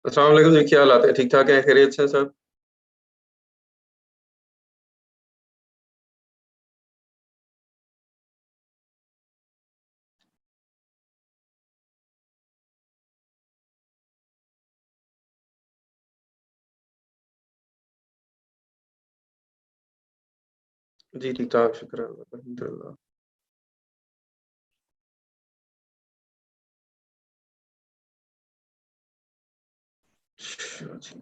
अस्सलाम वालेकुम जी, क्या हालात है? ठीक ठाक है, खैरियत से सब? जी ठीक ठाक, शुक्र है अल्लाह का, अल्हम्दुलिल्लाह। अच्छा जी।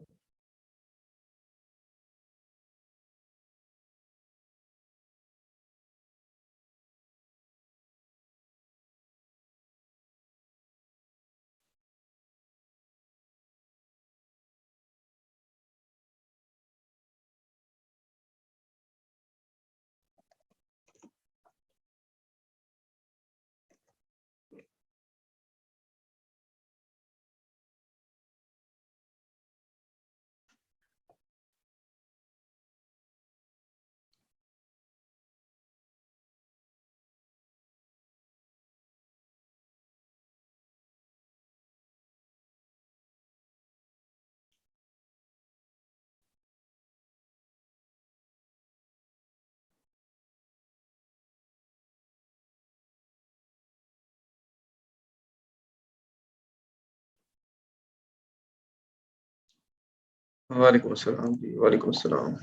वालेकुम अस्सलाम जी, वालेकुम अस्सलाम।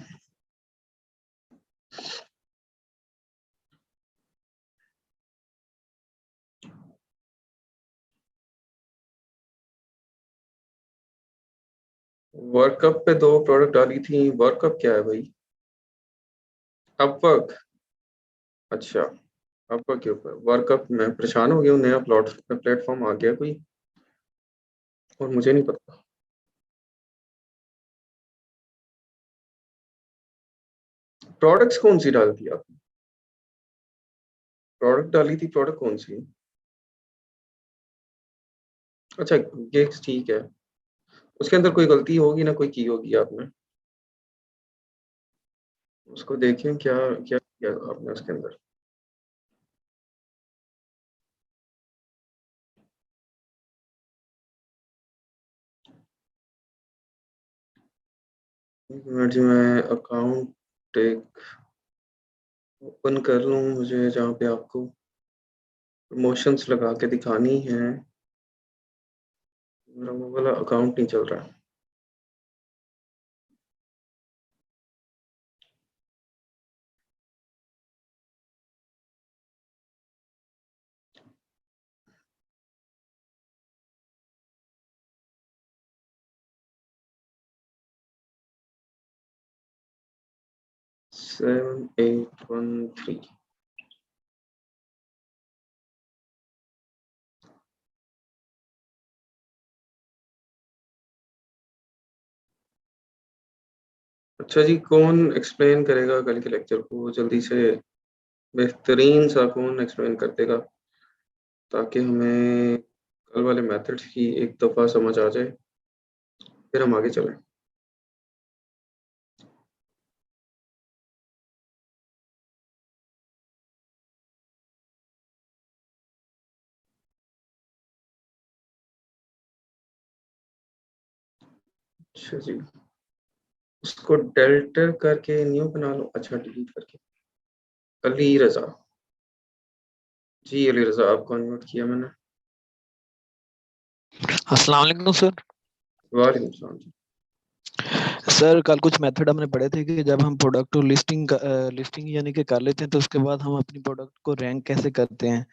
वर्ल्ड कप पे 2 प्रोडक्ट डाली थी, वर्ल्ड कप क्या है भाई? अपवर्क, अच्छा, अपवर्क के ऊपर। वर्ल्ड कप मैं परेशान हो गया हूँ, नया प्लेटफ़ॉर्म आ गया कोई और मुझे नहीं पता। प्रोडक्ट्स कौन-सी डाली थी आपने? प्रोडक्ट डाली थी, प्रोडक्ट कौन-सी? अच्छा, गिग्स ठीक है। उसके अंदर कोई गलती होगी ना, कोई की होगी आपने। उसको देखें क्या क्या किया आपने उसके अंदर। 1 मिनट जी, मैं अकाउंट एक ओपन कर लूँ, मुझे जहाँ पे आपको प्रमोशंस लगा के दिखानी है। मेरा वो वाला अकाउंट नहीं चल रहा है। 7813। अच्छा जी, कौन एक्सप्लेन करेगा कल के लेक्चर को जल्दी से? बेहतरीन सा कौन एक्सप्लेन कर देगा ताकि हमें कल वाले मेथड्स की एक दफ़ा समझ आ जाए, फिर हम आगे चलें। अच्छा जी, उसको डेल्टर करके न्यू बना लो, अच्छा डिलीट करके। अली रज़ा, जी अली रज़ा, आपको अनम्यूट किया मैंने। अस्सलाम वालेकुम सर। वालेकुम सलाम जी। सर कल कुछ मेथड हमने पढ़े थे कि जब हम प्रोडक्ट को लिस्टिंग यानी कि कर लेते हैं तो उसके बाद हम अपनी प्रोडक्ट को रैंक कैसे करते हैं।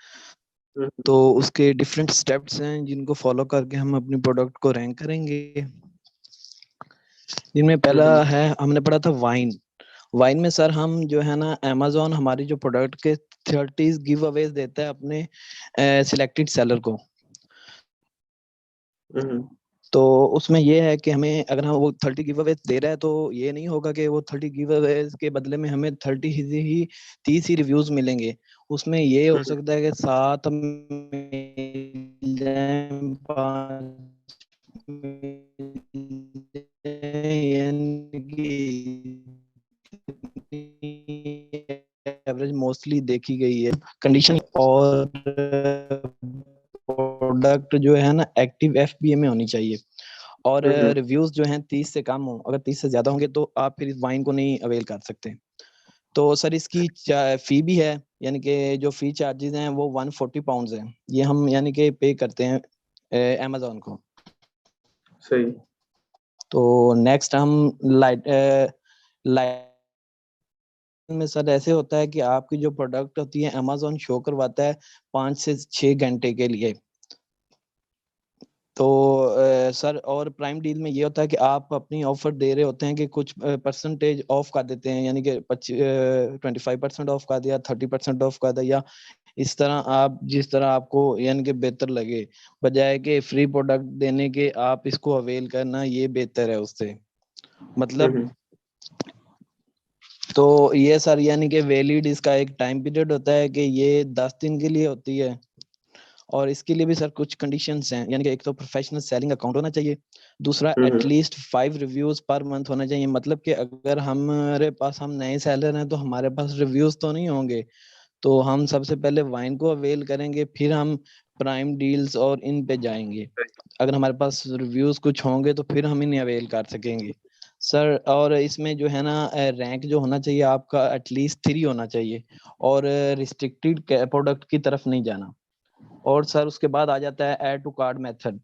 हुँ, तो उसके डिफरेंट स्टेप्स हैं जिनको फॉलो करके हम अपनी प्रोडक्ट को रैंक करेंगे। जिनमें हुँ, पहला हुँ। है हमने पढ़ा था वाइन। वाइन में सर हम जो है ना अमेजोन हमारी जो प्रोडक्ट के 30 गिव अवेज देता है अपने सिलेक्टेड सेलर को। हुँ, हुँ। तो उसमें ये है कि हमें अगर हम वो 30 गिव अवे दे रहा है तो ये नहीं होगा कि वो 30 गिव अवे के बदले में हमें 30 ही रिव्यूज मिलेंगे। उसमें ये हुँ, हो हुँ। सकता है कि 7 मिल जाएं, 5 मिल जाएं, यानी कि एवरेज मोस्टली देखी गई है कंडीशन। और प्रोडक्ट जो है ना एक्टिव एफबीए में होनी चाहिए। और हम्म, रिव्यूज जो हैं 30 से कम हो, अगर 30 से ज्यादा होंगे तो आप फिर इस वाइन को नहीं अवेल कर सकते। तो सर इसकी फी भी है, यानी कि जो फी चार्जेस हैं वो 140 पाउंड है, ये हम यानी कि पे करते हैं अमेजोन को। सही। तो नेक्स्ट हम लाइट लाइट में सर ऐसे होता है कि आपकी जो प्रोडक्ट होती है अमेजोन शो करवाता है 5 से 6 घंटे के लिए। तो सर और प्राइम डील में ये होता है कि आप अपनी ऑफर दे रहे होते हैं कि कुछ परसेंटेज ऑफ कर देते हैं, यानी कि 25% ऑफ कर दिया, 30% ऑफ कर दिया, इस तरह आप जिस तरह आपको यानी कि बेहतर लगे, बजाय के फ्री प्रोडक्ट देने के आप इसको अवेल करना, ये बेहतर है उससे। मतलब हम्म, तो ये सर यानी कि वैलिड इसका एक टाइम पीरियड होता है कि ये 10 दिन के लिए होती है। और इसके लिए भी सर कुछ कंडीशंस हैं, यानी कि एक तो प्रोफेशनल सेलिंग अकाउंट होना चाहिए, दूसरा हम्म, एटलीस्ट 5 रिव्यूज पर मंथ होना चाहिए। मतलब कि अगर हमारे पास, हम नए सेलर हैं तो हमारे पास रिव्यूज तो नहीं होंगे, तो हम सबसे पहले वाइन को अवेल करेंगे, फिर हम प्राइम डील्स और इन पे जाएंगे। अगर हमारे पास रिव्यूज कुछ होंगे तो फिर हम इन्हें अवेल कर सकेंगे सर। और इसमें जो है ना रैंक जो होना चाहिए आपका एटलीस्ट 3 होना चाहिए, और रिस्ट्रिक्टेड प्रोडक्ट की तरफ नहीं जाना। और सर उसके बाद आ जाता है add to cart method.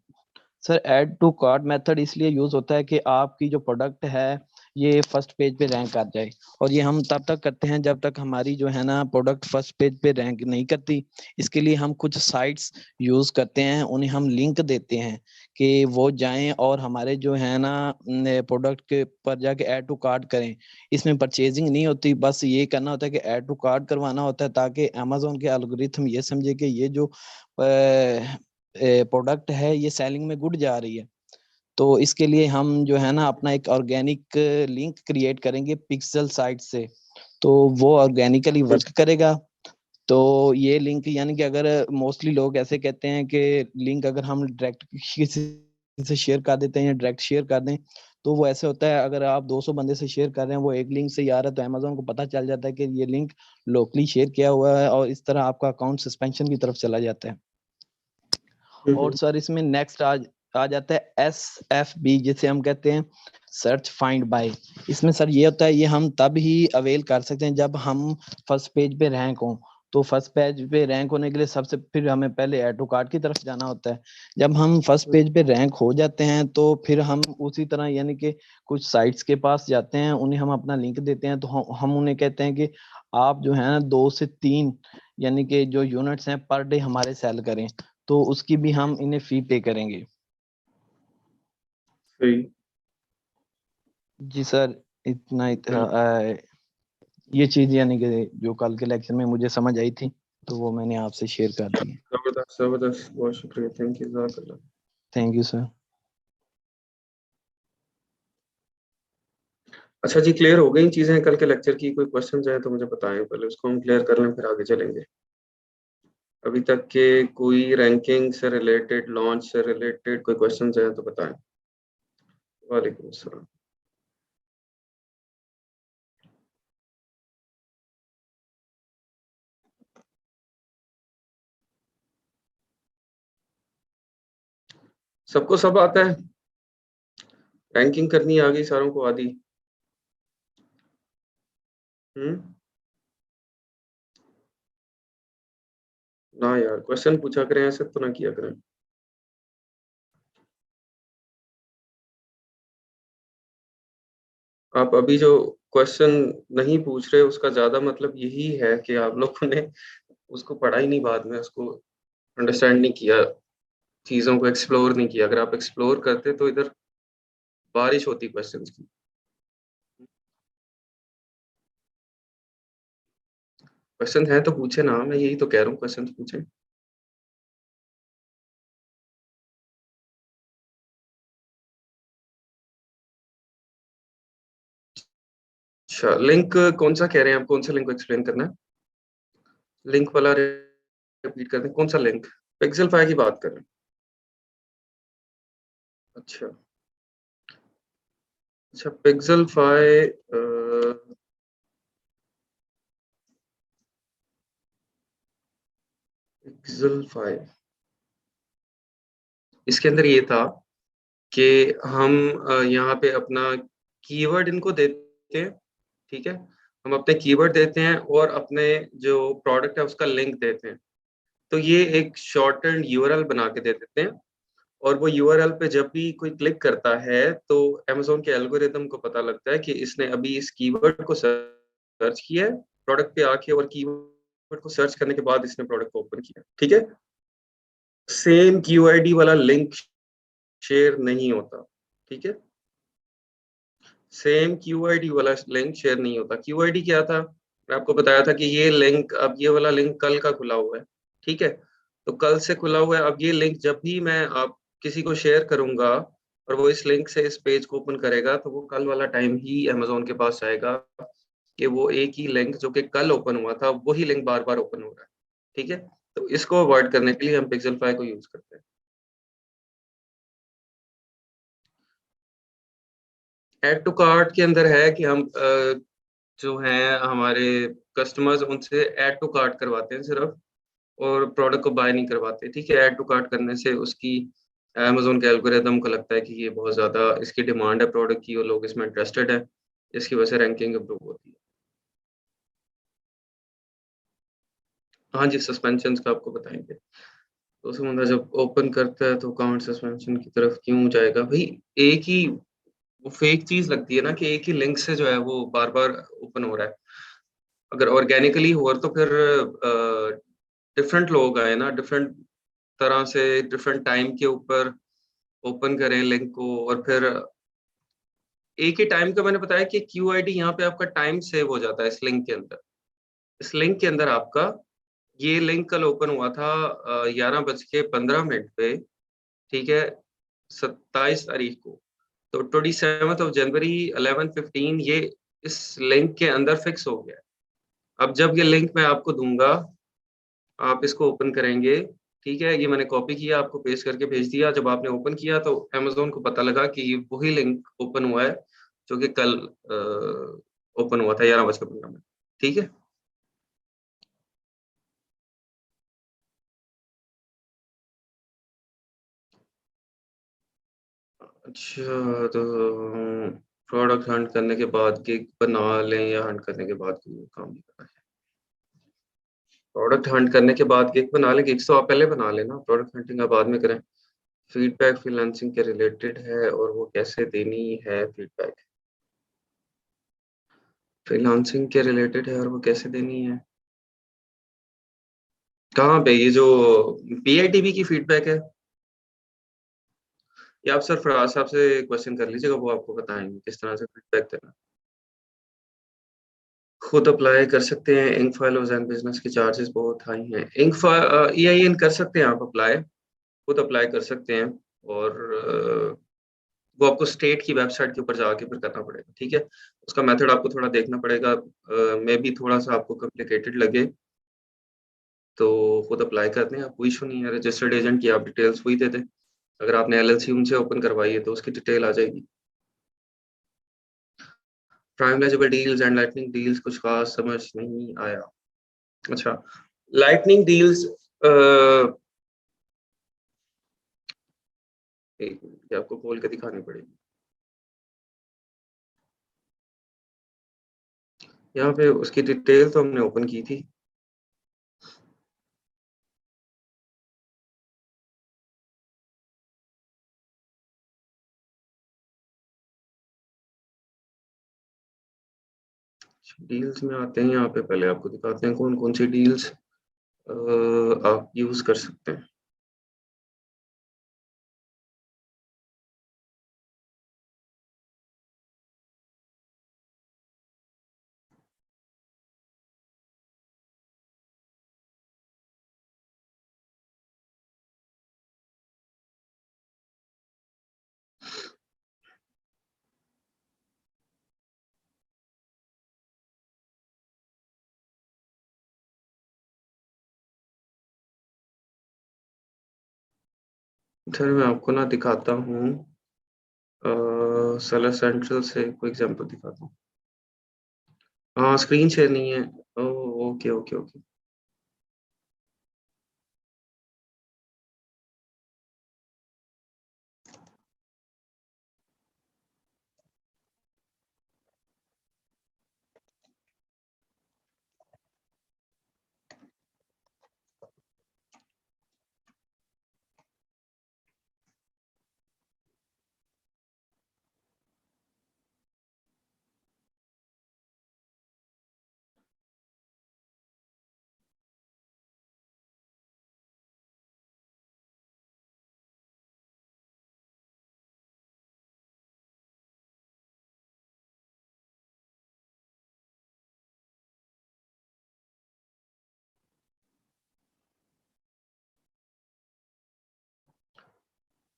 Sir add to cart method इसलिए यूज होता है कि आपकी जो प्रोडक्ट है ये फर्स्ट पेज पे रैंक कर जाए, और ये हम तब तक करते हैं जब तक हमारी जो है ना प्रोडक्ट फर्स्ट पेज पे रैंक नहीं करती। इसके लिए हम कुछ साइट्स यूज करते हैं, उन्हें हम लिंक देते हैं कि वो जाएं और हमारे जो है ना प्रोडक्ट के पर जाके ऐड टू कार्ट करें। इसमें परचेजिंग नहीं होती, बस ये करना होता है कि ऐड टू कार्ट करवाना होता है, ताकि अमेजोन के एल्गोरिथम ये समझे कि ये जो प्रोडक्ट है ये सेलिंग में गुड जा रही है। तो इसके लिए हम जो है ना अपना एक ऑर्गेनिक लिंक क्रिएट करेंगे पिक्सल साइट से, तो वो ऑर्गेनिकली हम्म, वर्क करेगा। तो ये लिंक यानी कि अगर मोस्टली लोग ऐसे कहते हैं कि लिंक अगर हम डायरेक्ट किसी से शेयर कर देते हैं या डायरेक्ट शेयर कर दें, तो वो ऐसे होता है, अगर आप 200 बंदे से शेयर कर रहे हैं, वो एक लिंक से ही आ रहा है, तो अमेजोन को पता चल जाता है कि ये लिंक लोकली शेयर किया हुआ है, और इस तरह आपका अकाउंट सस्पेंशन की तरफ चला जाता है। और हम्म, सर इसमें नेक्स्ट आ जाता है SFB, जिसे हम कहते हैं सर्च फाइंड बाय। इसमें सर ये होता है, ये हम तब ही अवेल कर सकते हैं जब हम फर्स्ट पेज पे रैंक हों। तो फर्स्ट पेज पे रैंक होने के लिए सबसे फिर हमें पहले ऐड टू कार्ट की तरफ जाना होता है। जब हम फर्स्ट पेज पे रैंक हो जाते हैं तो फिर हम उसी तरह यानी कि कुछ साइट्स के पास जाते हैं, उन्हें हम अपना लिंक देते हैं, तो हम उन्हें कहते हैं कि आप जो है ना 2 से 3 यानी कि जो यूनिट्स हैं पर डे हमारे सेल करें, तो उसकी भी हम इन्हें फी पे करेंगे। सही। जी सर, इतना हम्म, ये चीज यानी कि जो कल के लेक्चर में मुझे समझ आई थी, तो वो मैंने आपसे शेयर कर दी है। जबरदस्त जबरदस्त, बहुत शुक्रिया, थैंक यू, जज़ाकल्लाह। Thank you sir. अच्छा जी, क्लियर हो गई चीजें कल के लेक्चर की? कोई क्वेश्चन है तो मुझे बताएं, पहले उसको हम क्लियर कर लें फिर आगे चलेंगे। अभी तक के कोई रैंकिंग से रिलेटेड, लॉन्च से रिलेटेड कोई क्वेश्चन है तो बताएं। वालेकुम अस्सलाम। सबको सब आता है? रैंकिंग करनी आ गई सारों को आदी? हम्म। ना यार, क्वेश्चन पूछा करें, ऐसे तो ना किया करें। आप अभी जो क्वेश्चन नहीं पूछ रहे उसका ज्यादा मतलब यही है कि आप लोगों ने उसको पढ़ा ही नहीं, बाद में उसको अंडरस्टैंड नहीं किया, चीजों को एक्सप्लोर नहीं किया। अगर आप एक्सप्लोर करते तो इधर बारिश होती क्वेश्चंस की। क्वेश्चन है तो पूछे ना, मैं यही तो कह रहा हूँ, क्वेश्चन पूछे। अच्छा, लिंक कौन सा कह रहे हैं आप? कौन सा लिंक को एक्सप्लेन करना है? लिंक वाला रिपीट कर दें, कौन सा लिंक? पिक्सेलफाई की बात कर रहे हैं? अच्छा अच्छा, पिक्सेलफाई। पिक्सेलफाई, इसके अंदर ये था कि हम यहाँ पे अपना कीवर्ड इनको देते हैं, ठीक है, हम अपने कीवर्ड देते हैं और अपने जो प्रोडक्ट है उसका लिंक देते हैं। तो ये एक शॉर्टेंड यूआरएल बना के दे देते हैं, और वो यूआरएल पे जब भी कोई क्लिक करता है तो अमेज़न के एल्गोरिदम को पता लगता है कि इसने अभी इस कीवर्ड को सर्च किया है प्रोडक्ट पे आके, और कीवर्ड को सर्च करने के बाद इसने प्रोडक्ट को ओपन किया, ठीक है। सेम क्यूआईडी वाला लिंक शेयर नहीं होता, ठीक है। सेम क्यूआईडी वाला लिंक शेयर नहीं होता। क्यूआईडी क्या था? मैं आपको बताया था कि ये लिंक, अब ये वाला लिंक कल का खुला हुआ है, ठीक है। तो कल से खुला हुआ है, अब ये लिंक जब भी मैं आप किसी को शेयर करूंगा और वो इस लिंक से इस पेज को ओपन करेगा, तो वो कल वाला टाइम ही अमेज़न के पास आएगा कि वो एक ही लिंक जो कि कल ओपन हुआ था, वही लिंक बार-बार ओपन हो रहा है, ठीक है। तो इसको अवॉइड करने के लिए हम पिक्सेलफाई को यूज़ करते हैं। ऐड टू कार्ट के अंदर है कि हम जो हैं हमारे कस्टमर्स, उनसे ऐड टू कार्ट करवाते हैं सिर्फ, और प्रोडक्ट को बाय नहीं करवाते, ठीक है। ऐड टू कार्ट करने से उसकी अमेज़न के एल्गोरिदम को लगता है कि ये बहुत ज़्यादा इसकी डिमांड है प्रोडक्ट की और लोग इसमें इंटरेस्टेड हैं, इसकी वजह से रैंकिंग इम्प्रूव होती है। हाँ जी, सस्पेंशंस का आपको बताएँगे। तो उसमें बंदा जब ओपन करता है तो अकाउंट सस्पेंशन की तरफ क्यों जाएगा? भई एक ही वो फेक चीज़ लगती है ना कि एक ही लिंक से जो है वो बार-बार ओपन हो रहा है। अगर ऑर्गेनिकली हुआ तो फिर डिफरेंट लोग आए ना, डिफरेंट तरह से, डिफरेंट टाइम के ऊपर ओपन करें लिंक को, और फिर एक ही टाइम का मैंने बताया कि क्यूआईडी यहाँ पे आपका टाइम सेव हो जाता है इस लिंक के अंदर। इस लिंक के अंदर आपका ये लिंक कल ओपन हुआ था 11:15 पे, ठीक है, 27 तारीख को। तो 27th ऑफ जनवरी 11:15 ये इस लिंक के अंदर फिक्स हो गया है। अब जब ये लिंक मैं आपको दूँगा, आप इसको ओपन करेंगे, ठीक है? ये मैंने कॉपी किया, आपको पेस्ट करके भेज दिया। जब आपने ओपन किया तो अमेज़न को पता लगा कि ये वही लिंक ओपन हुआ है, जो कि कल ओपन हुआ था 11:15 में, ठीक है? अच्छा, तो प्रोडक्ट हंट करने के बाद गिग बना लें या हंट करने के बाद कोई काम नहीं करना है? प्रोडक्ट हंट करने के बाद गिग बना लें, गिग्स तो आप पहले बना लें ना, प्रोडक्ट हंटिंग आप बाद में करें। फीडबैक फ्रीलांसिंग के रिलेटेड है और वो कैसे देनी है फीडबैक? फ्रीलांसिंग के रिलेटेड है और वो कैसे देनी है? कहाँ पे? ये जो पीआईटीबी की फीडबैक है, या आप सरफराज साहब से क्वेश्चन कर लीजिएगा, वो आपको बताएँगे किस तरह से फीडबैक देना है। खुद अप्लाई कर सकते हैं, इंक फाइल और ज़ेन बिज़नेस के चार्जेस बहुत हाई हैं। ईआईएन कर सकते हैं आप अप्लाई, खुद अप्लाई कर सकते हैं, और वो आपको स्टेट की वेबसाइट के ऊपर जाके फिर करना पड़ेगा, ठीक है? उसका मेथड आपको थोड़ा देखना पड़ेगा, मेबी थोड़ा-सा आपको कॉम्प्लिकेटेड लगे, तो खुद अप्लाई कर दें आप, कोई इश्यू नहीं है। रजिस्टर्ड एजेंट की आप डिटेल्स वही दे दें। अगर आपने एलएलसी उनसे ओपन करवाई है तो उसकी डिटेल आ जाएगी। Prime eligible deals and lightning deals कुछ खास समझ नहीं आया। अच्छा, लाइटनिंग डील्स अ, एक मिनट, ये आपको खोल के दिखानी पड़ेगी। यहाँ पे उसकी डिटेल तो हमने ओपन की थी। डील्स में आते हैं, यहाँ पे पहले आपको दिखाते हैं कौन-कौन सी डील्स आप यूज़ कर सकते हैं। इधर मैं आपको ना दिखाता हूँ, सेलर सेंट्रल से कोई एग्ज़ाम्पल दिखाता हूँ। हाँ, स्क्रीन शेयर नहीं है। ओह! Okay, okay, okay.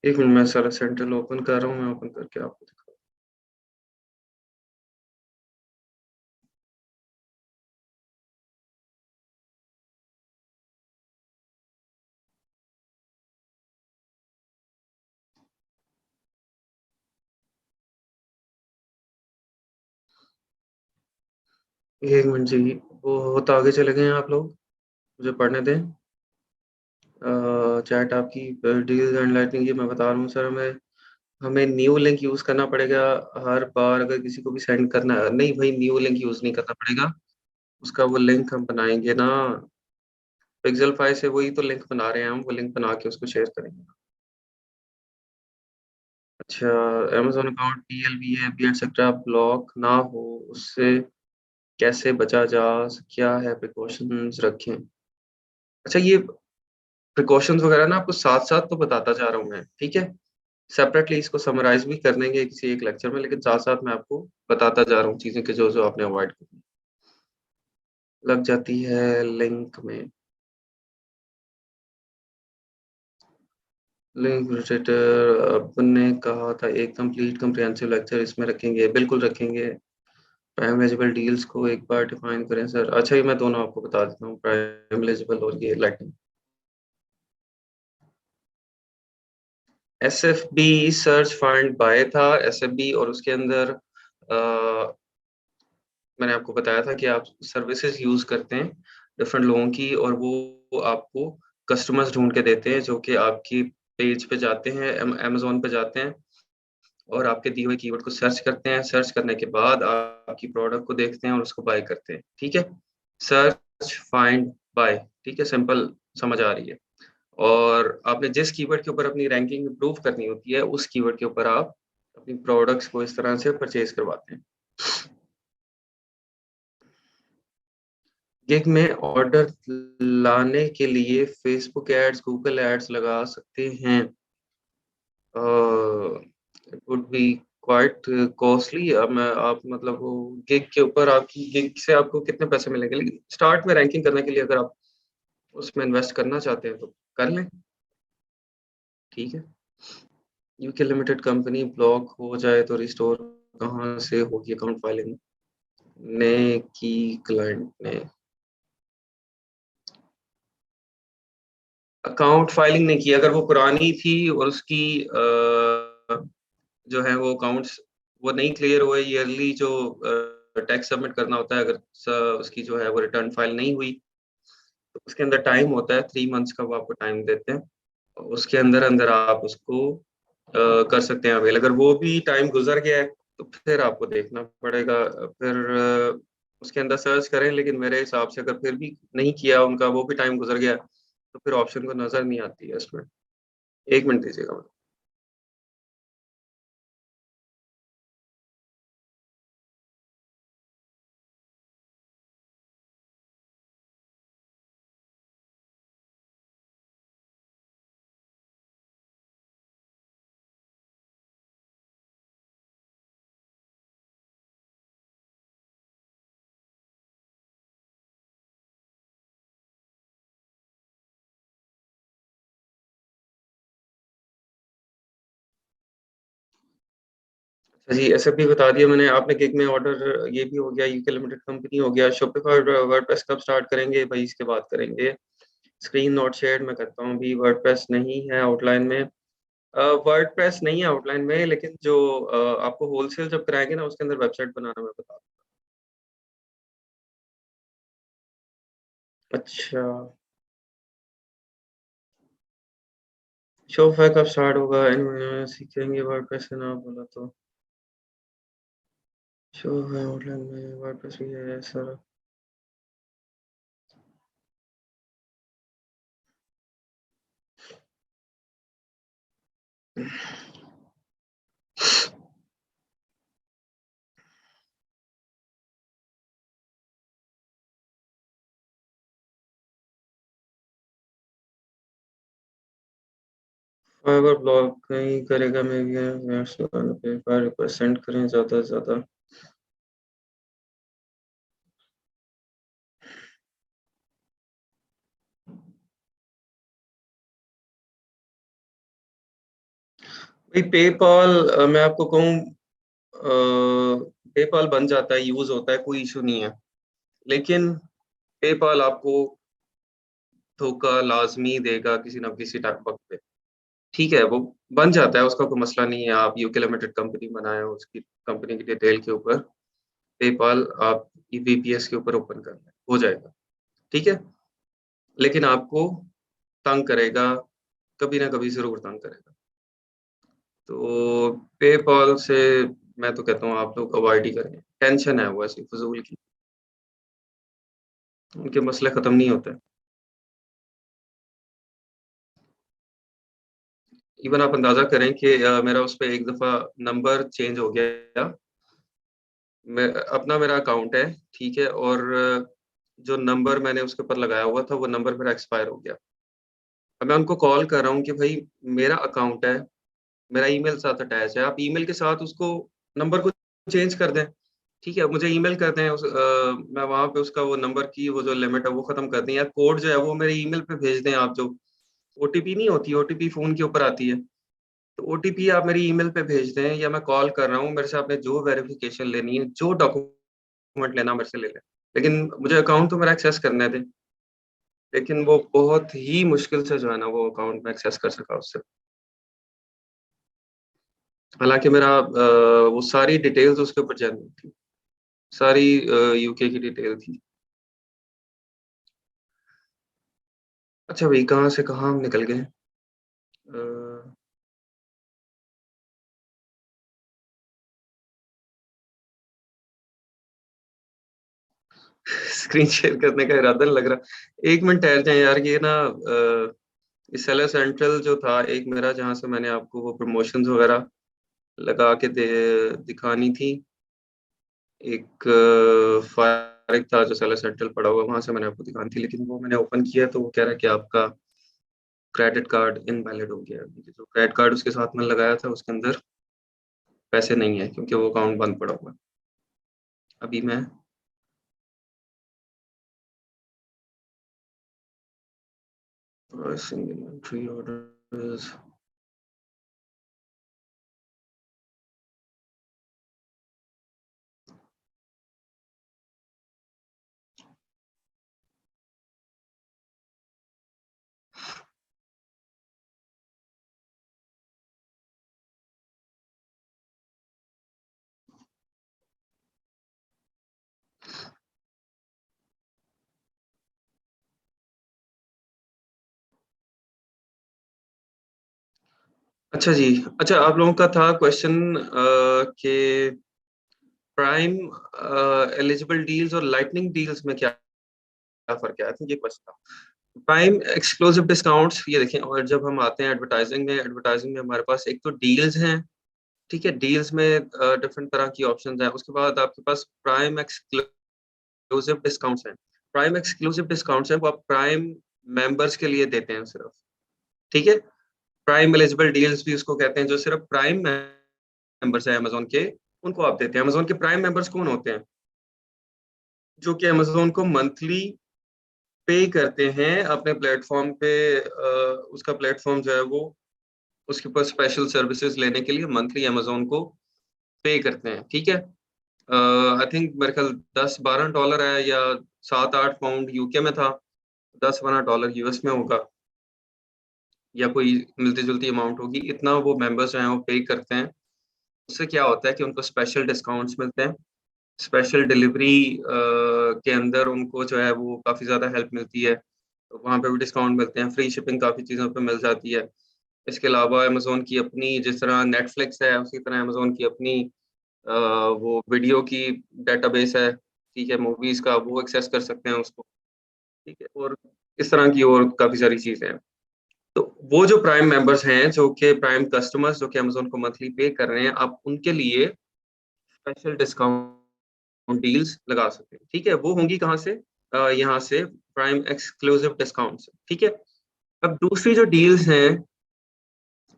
एक मिनट, मैं सारा सेंट्रल ओपन कर रहा हूँ, मैं ओपन करके आपको दिखा। एक मिनट जी, वो तो आगे चले गए हैं आप लोग, मुझे पढ़ने दें। चैट आपकी डील्स एंड लाइटनिंग, ये मैं बता रहा हूँ सर। हमें न्यू लिंक यूज करना पड़ेगा हर बार अगर किसी को भी सेंड करना है। नहीं भाई, न्यू लिंक यूज नहीं करना पड़ेगा, उसका वो लिंक हम बनाएंगे ना, पिक्सल 5 से वही तो लिंक बना रहे हैं हम, वो लिंक बना के उसको शेयर करेंगे। अच्छा, amazon अकाउंट TLB है एक्सेट्रा ब्लॉक ना हो, उससे कैसे बचा जा, क्या है प्रिकॉशंस रखें। अच्छा, ये प्रिकॉशंस वगैरह ना आपको साथ साथ तो बताता जा रहा हूँ मैं, ठीक है। सेपरेटली इसको समराइज भी कर लेंगे किसी एक लेक्चर में, लेकिन साथ साथ मैं आपको बताता जा रहा हूँ चीजें कि जो जो आपने अवॉइड करनी लग जाती है लिंक में। लिंक रिलेटेड आपने कहा था एक कंप्लीट कम्प्रिहेंसिव लेक्चर इसमें रखेंगे, बिल्कुल रखेंगे। प्राइम एलिजिबल डील्स को एक बार डिफाइन करें सर। अच्छा, ये मैं दोनों आपको बता देता हूँ, प्राइम एलिजिबल और ये lighting. SFB search find by था, SFB, और उसके अंदर मैंने आपको बताया था कि आप सर्विसेज यूज करते हैं डिफरेंट लोगों की, और वो आपको कस्टमर्स ढूंढ के देते हैं जो कि आपकी पेज पे जाते हैं, अमेजोन पे जाते हैं, और आपके दिए हुए कीवर्ड को सर्च करते हैं। सर्च करने के बाद आपकी प्रोडक्ट को देखते हैं और उसको बाय करते हैं, ठीक है। सर्च फाइंड बाय, ठीक है, सिंपल, समझ आ रही है। और आपने जिस कीवर्ड के ऊपर अपनी रैंकिंग इंप्रूव करनी होती है, उस कीवर्ड के ऊपर आप अपनी प्रोडक्ट्स को इस तरह से परचेज करवाते हैं। गिग में ऑर्डर लाने के लिए फेसबुक एड्स, गूगल एड्स लगा सकते हैं। It would be quite costly. अब मैं आप मतलब वो गिग के ऊपर, आपकी गिग से आपको कितने पैसे मिलेंगे, लेकिन स्टार्ट में रैंकिंग करने के लिए अगर आप उसमें इन्वेस्ट करना चाहते हैं तो कर लें, ठीक है। यूके लिमिटेड कंपनी ब्लॉक हो जाए तो रिस्टोर कहाँ से होगी अकाउंट फाइलिंग ने की, क्लाइंट ने अकाउंट फाइलिंग नहीं की, अगर वो पुरानी थी और उसकी जो है वो अकाउंट्स वो नहीं क्लियर हुए, ईयरली जो टैक्स सबमिट करना होता है, अगर उसकी जो है वो रिटर्न फाइल नहीं हुई, तो उसके अंदर टाइम होता है 3 मंथ्स का, वो आपको टाइम देते हैं। उसके अंदर अंदर आप उसको कर सकते हैं अवेल। अगर वो भी टाइम गुजर गया है तो फिर आपको देखना पड़ेगा। फिर उसके अंदर सर्च करें, लेकिन मेरे हिसाब से अगर फिर भी नहीं किया उनका, वो भी टाइम गुजर गया, तो फिर ऑप्शन को नजर नहीं आती है इसमें। 1 मिनट दीजिएगा। अच्छा जी, ऐसे भी बता दिया मैंने, आपने गिग में ऑर्डर, ये भी हो गया, यूके लिमिटेड कंपनी हो गया। शॉपिफाई वर्डप्रेस कब स्टार्ट करेंगे भाई, इसके बाद करेंगे। स्क्रीन नोट शेयर मैं करता हूँ, अभी वर्डप्रेस नहीं है आउटलाइन में। वर्डप्रेस नहीं है आउटलाइन में, लेकिन जो आपको होलसेल जब कराएंगे ना, उसके अंदर वेबसाइट बनाना मैं बता दूँ। अच्छा, शॉपिफाई कब स्टार्ट होगा, सीखेंगे वर्डप्रेस से ना बोला तो। शॉपिफाई आउटलाइन में वर्डप्रेस भी है सर। फाइवर ब्लॉक नहीं करेगा, मैं भी पे पर रिक्वेस्ट सेंड करें ज़्यादा से ज़्यादा। भाई पेपाल, मैं आपको कहूँ, पेपाल बन जाता है, यूज होता है, कोई इशू नहीं है। लेकिन पेपाल आपको धोखा लाजमी देगा किसी न किसी टाइम वक्त पे। ठीक है, वो बन जाता है, उसका कोई मसला नहीं है। आप यूके लिमिटेड कंपनी बनाए हो, उसकी कंपनी की डिटेल के ऊपर पेपाल आप वीपीएस के ऊपर ओपन कर लें, हो जाएगा। ठीक है, लेकिन आपको तंग करेगा, कभी ना कभी जरूर तंग करेगा। तो पेपाल से मैं तो कहता हूँ आप लोग अवॉइड ही करें। टेंशन है वो ऐसी फजूल की, उनके मसले खत्म नहीं होते। इवन आप अंदाजा करें कि मेरा उस पे एक दफा नंबर चेंज हो गया। मैं अपना मेरा अकाउंट है, ठीक है, और जो नंबर मैंने उसके ऊपर लगाया हुआ था वो नंबर मेरा एक्सपायर हो गया। अब मैं उनको कॉल कर रहा हूँ कि भाई मेरा अकाउंट है, मेरा ईमेल साथ अटैच है, आप ईमेल के साथ उसको नंबर को चेंज कर दें। ठीक है, मुझे ईमेल कर दें, मैं वहाँ पे उसका वो नंबर की वो जो लिमिट है वो खत्म कर दें, या कोड जो है वो मेरे ईमेल पे भेज दें। आप जो ओटीपी नहीं होती, ओटीपी फोन के ऊपर आती है, तो ओटीपी आप मेरी ईमेल पे भेज दें, या मैं कॉल कर रहा हूँ, मेरे से आपने जो वेरिफिकेशन लेनी है, जो डॉक्यूमेंट लेना मेरे से ले लें, लेकिन मुझे अकाउंट तो मेरा एक्सेस करने दें। लेकिन वो बहुत ही मुश्किल से जो है ना वो अकाउंट में एक्सेस कर सका उससे। हालांकि मेरा वो सारी डिटेल्स उसके ऊपर जेन्युइन थी, सारी यूके की डिटेल थी। अच्छा भाई, कहाँ से कहाँ हम निकल गए? स्क्रीन शेयर करने का इरादा नहीं लग रहा। एक मिनट ठहर जाए यार, ये ना सेलर सेंट्रल जो था एक मेरा, जहाँ से मैंने आपको वो प्रमोशंस वगैरह लगा के दिखानी थी, एक फाइल था जो सेलर सेंट्रल पड़ा हुआ, वहां से मैंने आपको दिखानी थी, लेकिन वो मैंने ओपन किया तो वो कह रहा है कि आपका क्रेडिट कार्ड इनवैलिड हो गया है। जो क्रेडिट कार्ड उसके साथ में लगाया था उसके अंदर पैसे नहीं है, क्योंकि वो अकाउंट बंद पड़ा हुआ है। अभी मैं pricing inventory orders, अच्छा जी। अच्छा, आप लोगों का था क्वेश्चन कि प्राइम एलिजिबल डील्स और लाइटनिंग डील्स में क्या क्या फर्क है। आई थिंक ये क्वेश्चन था। प्राइम एक्सक्लूसिव डिस्काउंट्स, ये देखें, और जब हम आते हैं एडवर्टाइजिंग में, एडवर्टाइजिंग में हमारे पास एक तो डील्स हैं। ठीक है, डील्स में डिफरेंट तरह की ऑप्शंस हैं। उसके बाद आपके पास प्राइम एक्सक्लूसिव डिस्काउंट्स हैं। प्राइम एक्सक्लूसिव डिस्काउंट्स हैं वो आप प्राइम मेंबर्स के लिए देते हैं सिर्फ। ठीक है, प्राइम एलिजिबल डील्स भी उसको कहते हैं, जो सिर्फ प्राइम मेंबर्स हैं अमेजोन के, उनको आप देते हैं। अमेजोन के प्राइम मेंबर्स कौन होते हैं? जो कि अमेजोन को मंथली पे करते हैं अपने प्लेटफॉर्म पे। उसका प्लेटफॉर्म जो है वो उसके ऊपर स्पेशल सर्विसेज लेने के लिए मंथली अमेजोन को पे करते हैं। ठीक है, आई थिंक मेरे ख्याल $10-12 है, या 7-8 पाउंड यूके में था, $10-12 यूएस में होगा, या कोई मिलती जुलती अमाउंट होगी। इतना वो मेंबर्स जो हैं वो पे करते हैं। उससे क्या होता है कि उनको स्पेशल डिस्काउंट्स मिलते हैं, स्पेशल डिलीवरी के अंदर उनको जो है वो काफ़ी ज़्यादा हेल्प मिलती है, तो वहाँ पे भी डिस्काउंट मिलते हैं, फ्री शिपिंग काफ़ी चीज़ों पे मिल जाती है। इसके अलावा अमेज़न की अपनी, जिस तरह नेटफ्लिक्स है, उसी तरह अमेज़न की अपनी वो वीडियो की डेटाबेस है। ठीक है, मूवीज़ का वो एक्सेस कर सकते हैं उसको। ठीक है, और इस तरह की और काफ़ी सारी चीज़ें हैं। तो वो जो प्राइम मेंबर्स हैं, जो कि प्राइम कस्टमर्स जो कि अमेज़न को मंथली पे कर रहे हैं, आप उनके लिए स्पेशल डिस्काउंट डील्स लगा सकते हैं। ठीक है, वो होंगी कहाँ से? यहाँ से प्राइम एक्सक्लूसिव डिस्काउंट से। ठीक है, अब दूसरी जो डील्स हैं,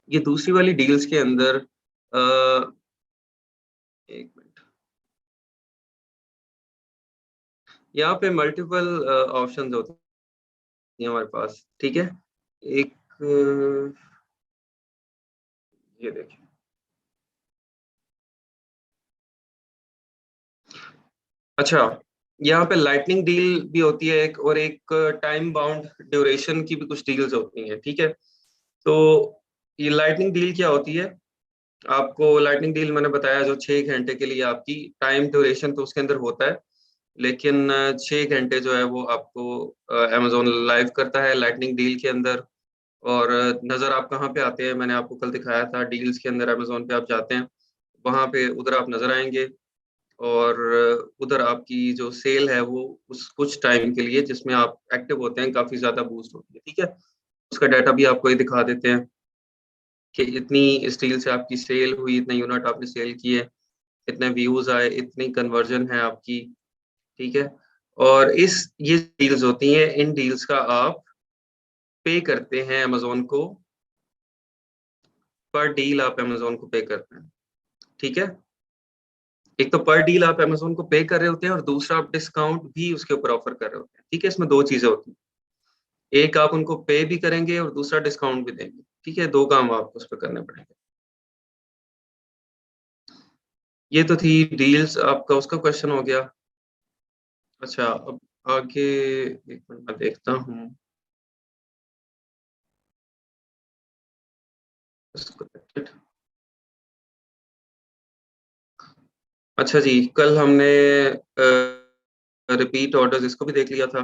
ये दूसरी वाली डील्स के अंदर एक मिनट, यहाँ पे मल्टीपल ऑप्शंस होते हैं हमारे पास। ठीक है, एक ये देखिए, अच्छा, यहाँ पे लाइटनिंग डील भी होती है एक, और एक टाइम बाउंड ड्यूरेशन की भी कुछ डील्स होती हैं, ठीक है। तो ये लाइटनिंग डील क्या होती है? आपको लाइटनिंग डील मैंने बताया, जो 6 घंटे के लिए आपकी टाइम ड्यूरेशन तो उसके अंदर होता है, लेकिन 6 घंटे जो है वो आपको अमेजोन लाइव करता है लाइटनिंग डील के अंदर। और नज़र आप कहाँ पे आते हैं, मैंने आपको कल दिखाया था डील्स के अंदर, अमेजोन पे आप जाते हैं, वहां पे उधर आप नजर आएंगे। और उधर आपकी जो सेल है वो उस कुछ टाइम के लिए जिसमें आप एक्टिव होते हैं काफी ज्यादा बूस्ट होती है, ठीक है। उसका डाटा भी आपको ये दिखा देते हैं कि इतनी स्टील से आपकी सेल हुई, इतने यूनिट आपने सेल किए, इतने व्यूज आए, इतनी कन्वर्जन है आपकी, ठीक है। और इस ये डील्स होती हैं, इन डील्स का आप पे करते हैं अमेजोन को, पर डील आप अमेजोन को पे करते हैं, ठीक है। एक तो पर डील आप अमेजोन को पे कर रहे होते हैं, और दूसरा आप डिस्काउंट भी उसके ऊपर ऑफर कर रहे होते हैं, ठीक है। इसमें दो चीजें होती हैं, एक आप उनको पे भी करेंगे और दूसरा डिस्काउंट भी देंगे, ठीक है। दो काम आपको उस पर करने पड़ेंगे। ये तो थी डील्स, आपका उसका क्वेश्चन हो गया। अच्छा, अब आगे एक मिनट मैं देखता हूँ इसको। अच्छा जी, कल हमने रिपीट ऑर्डर्स इसको भी देख लिया था,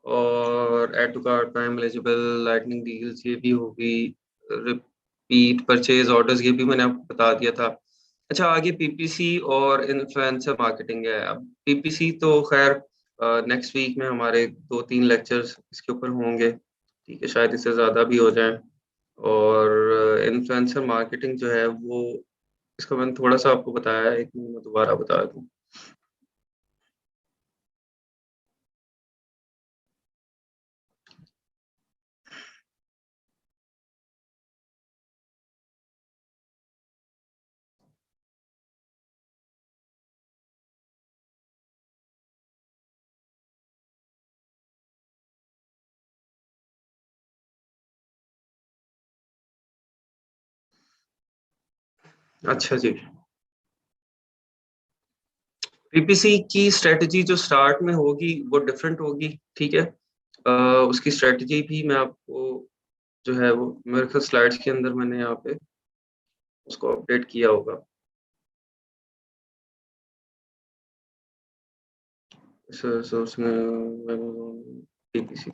और add to cart, prime eligible, lightning deals ये भी होगी, रिपीट परचेज ऑर्डर्स ये भी मैंने आपको बता दिया था। अच्छा, आगे पीपीसी और इन्फ्लुएंसर मार्केटिंग है। अब पीपीसी तो खैर नेक्स्ट वीक में हमारे 2-3 लेक्चर्स इसके ऊपर होंगे, ठीक है, शायद इससे ज़्यादा भी हो जाए। और इन्फ्लुएंसर मार्केटिंग जो है वो, इसका मैंने थोड़ा सा आपको बताया है, एक मिनट में दोबारा बता दूँ। अच्छा जी, पीपीसी की स्ट्रेटजी जो स्टार्ट में होगी वो डिफरेंट होगी, ठीक है। अ, उसकी स्ट्रेटजी भी मैं आपको जो है वो मेरे ख्याल स्लाइड्स के अंदर मैंने यहाँ पे उसको अपडेट किया होगा। उसमें पीपीसी,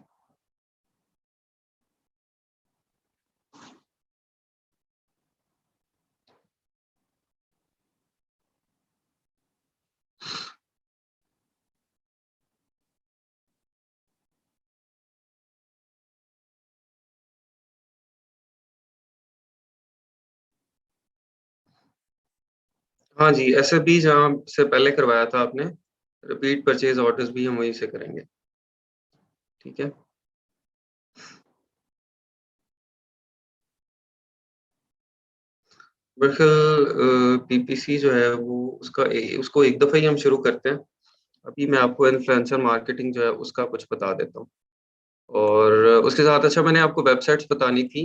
हाँ जी, ऐसे भी जहाँ से पहले करवाया था आपने, रिपीट परचेज ऑर्डर्स भी हम वहीं से करेंगे, ठीक है। दरअसल पीपीसी जो है वो उसको एक दफ़ा ही हम शुरू करते हैं। अभी मैं आपको इन्फ्लुएंसर मार्केटिंग जो है उसका कुछ बता देता हूँ। और उसके साथ अच्छा, मैंने आपको वेबसाइट्स बतानी थी।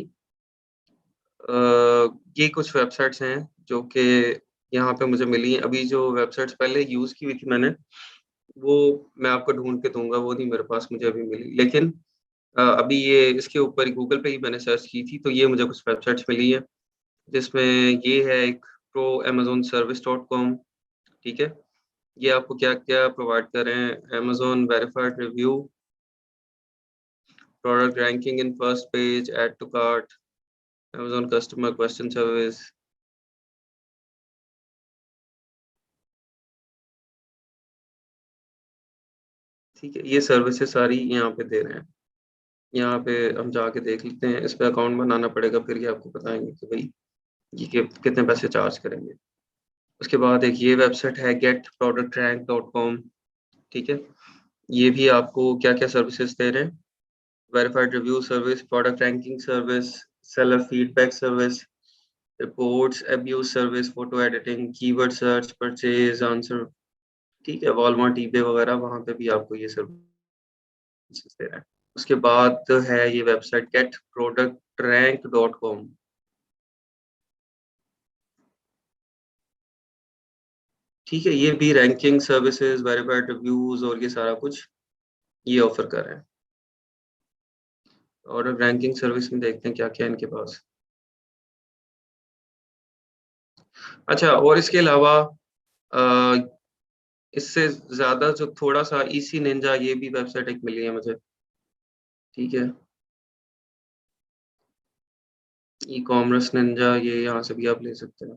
ये कुछ वेबसाइट्स हैं जो कि यहाँ पे मुझे मिली हैं। अभी जो वेबसाइट्स पहले यूज़ की हुई थी मैंने, वो मैं आपको ढूँढ के दूँगा, वो नहीं मेरे पास मुझे अभी मिली। लेकिन अभी ये इसके ऊपर गूगल पे ही मैंने सर्च की थी, तो ये मुझे कुछ वेबसाइट्स मिली हैं, जिसमें ये है एक pro Amazon service dot com, ठीक है। ये आपको क्या-क्या प्रोवाइड कर रहे हैं, Amazon verified review, product ranking in first page, add to cart, Amazon customer question service, ठीक है। ये सर्विसेज़ सारी यहाँ पे दे रहे हैं। यहाँ पे हम जाके देख लेते हैं, इस पे अकाउंट बनाना पड़ेगा, फिर ये आपको बताएँगे कि भई ये कितने पैसे चार्ज करेंगे। उसके बाद एक ये वेबसाइट है getproductrank.com, ठीक है। ये भी आपको क्या-क्या सर्विसेज़ दे रहे हैं, verified review service, product ranking service, seller feedback service, reports, abuse service, photo editing, keyword search, purchase answer, ठीक है। वॉलमार्ट, ईबे वगैरह वहाँ पे भी आपको ये सर्विसेज़ दे रहे हैं। उसके बाद है ये वेबसाइट getproductrank.com, ठीक है, ये भी रैंकिंग सर्विसेज, वेरिफाइड रिव्यूज और ये सारा कुछ ये ऑफर कर रहे हैं। और अब रैंकिंग सर्विस में देखते हैं क्या क्या इनके पास। अच्छा, और इसके अलावा अ, इससे ज्यादा जो थोड़ा सा इसी निंजा, ये भी वेबसाइट एक मिली है मुझे। ठीक है, ई कॉमर्स निंजा, ये यहाँ से भी आप ले सकते हैं।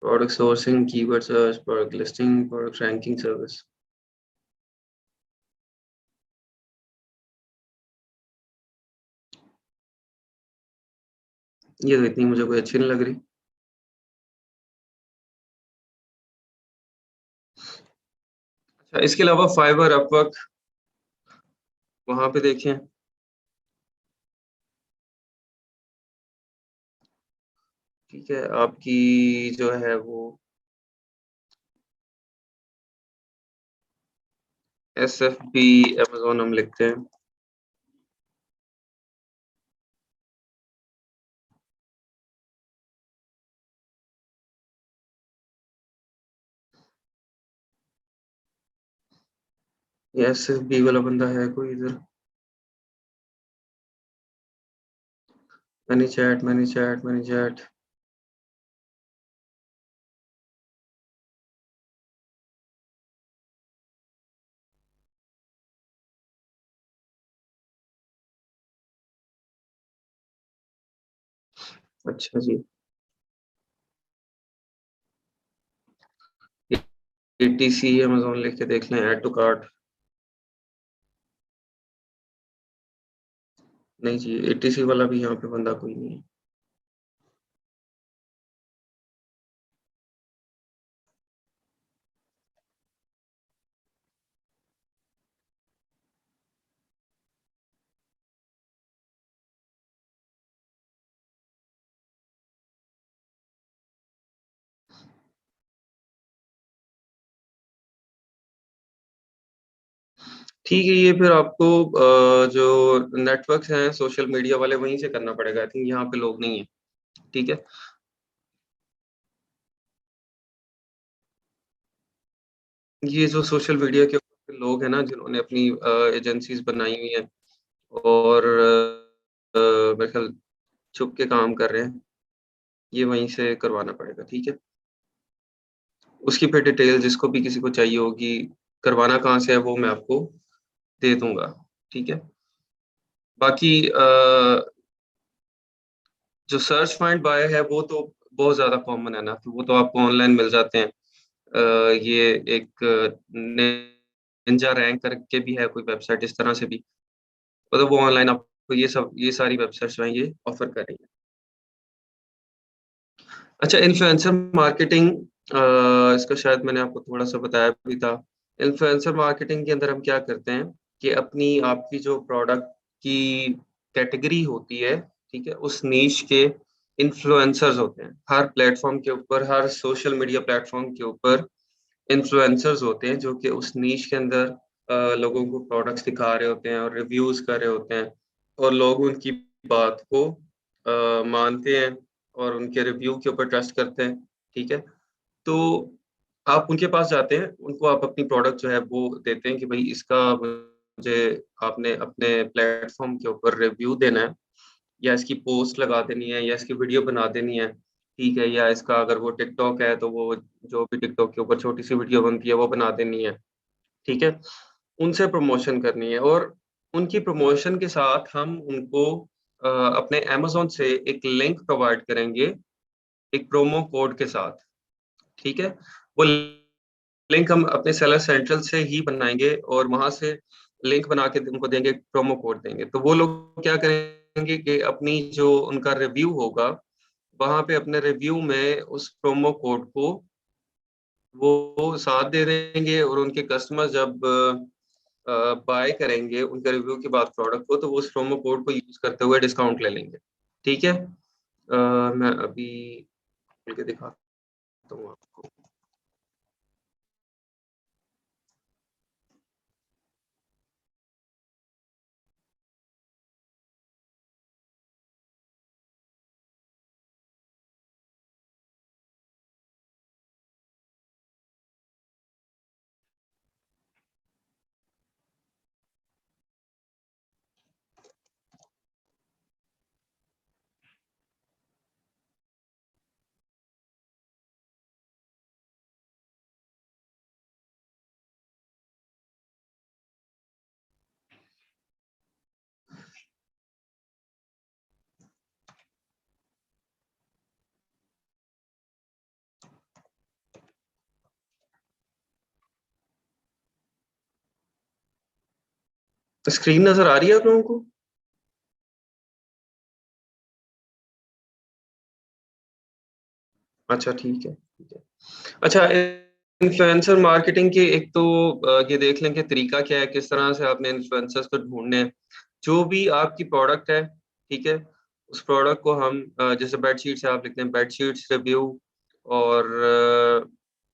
Product sourcing, keyword search, product listing, product ranking service. ये तो इतनी मुझे कोई अच्छी नहीं लग रही। अच्छा, इसके अलावा फाइवर, अपवर्क, वहां पे देखें। ठीक है, आपकी जो है वो SFB, अमेजोन हम लिखते हैं। ये SFB वाला बंदा है कोई इधर? Many chat, many chat, many chat. अच्छा जी, ATC अमेजोन लिख के देख लें, ऐड टू कार्ट। नहीं जी, ATC वाला भी यहाँ पे बंदा कोई नहीं है। ठीक है, ये फिर आपको जो नेटवर्क्स हैं सोशल मीडिया वाले, वहीं से करना पड़ेगा। आई थिंक यहाँ पे लोग नहीं है। ठीक है, ये जो सोशल मीडिया के लोग हैं ना, जिन्होंने अपनी एजेंसीज बनाई हुई हैं और मेरे ख्याल छुप के काम कर रहे हैं, ये वहीं से करवाना पड़ेगा। ठीक है, उसकी फिर डिटेल जिसको भी किसी को चाहिए होगी, करवाना कहाँ से है वो मैं आपको दे दूंगा। ठीक है, बाकी जो सर्च फाइंड बाय है वो तो बहुत ज्यादा कॉमन है ना, तो वो तो आपको ऑनलाइन मिल जाते हैं। ये एक निंजा रैंक करके भी है कोई वेबसाइट इस तरह से भी, मतलब वो ऑनलाइन आपको ये सारी वेबसाइट्स जो हैं ये ऑफर कर रही हैं। अच्छा, इन्फ्लुएंसर मार्केटिंग, इसका शायद मैंने आपको थोड़ा सा बताया भी था। इन्फ्लुएंसर मार्केटिंग के अंदर हम क्या करते हैं कि अपनी आपकी जो प्रोडक्ट की कैटेगरी होती है, ठीक है, उस नीश के इन्फ्लुएंसर्स होते हैं। हर प्लेटफॉर्म के ऊपर, हर सोशल मीडिया प्लेटफॉर्म के ऊपर इन्फ्लुएंसर्स होते हैं जो कि उस नीश के अंदर लोगों को प्रोडक्ट्स दिखा रहे होते हैं और रिव्यूज कर रहे होते हैं, और लोग उनकी बात को मानते हैं और उनके रिव्यू के ऊपर ट्रस्ट करते हैं। ठीक है, तो आप उनके पास जाते हैं, उनको आप अपनी प्रोडक्ट जो है वो देते हैं कि भाई इसका मुझे, आपने अपने प्लेटफॉर्म के ऊपर रिव्यू देना है, या इसकी पोस्ट लगा देनी है, या इसकी वीडियो बना देनी है। ठीक है, या इसका अगर वो टिकटॉक है तो वो जो भी टिकटॉक के ऊपर छोटी सी वीडियो बनती है वो बना देनी है। ठीक है, उनसे प्रमोशन करनी है, और उनकी प्रमोशन के साथ हम उनको अपने अमेज़न से एक लिंक प्रोवाइड करेंगे, एक प्रोमो कोड के साथ। ठीक है, वो लिंक हम अपने सेलर सेंट्रल से ही बनाएँगे और वहाँ से लिंक बना के उनको देंगे, प्रोमो कोड देंगे। तो वो लोग क्या करेंगे कि अपनी जो उनका रिव्यू होगा, वहाँ पे अपने रिव्यू में उस प्रोमो कोड को वो साथ दे देंगे, और उनके कस्टमर जब बाय करेंगे उनके रिव्यू के बाद प्रोडक्ट को, तो वो उस प्रोमो कोड को यूज़ करते हुए डिस्काउंट ले लेंगे। ठीक है? मैं अभी खोल के दिखाता हूँ आपको। स्क्रीन नजर आ रही है आप लोगों को? अच्छा ठीक है, ठीक है। अच्छा, इन्फ्लुएंसर मार्केटिंग के एक तो ये देख लें कि तरीका क्या है, किस तरह से आपने इन्फ्लुएंसर्स को ढूंढने हैं। जो भी आपकी प्रोडक्ट है, ठीक है, उस प्रोडक्ट को हम जैसे बेडशीट्स है, आप लिखते हैं बेडशीट्स रिव्यू। और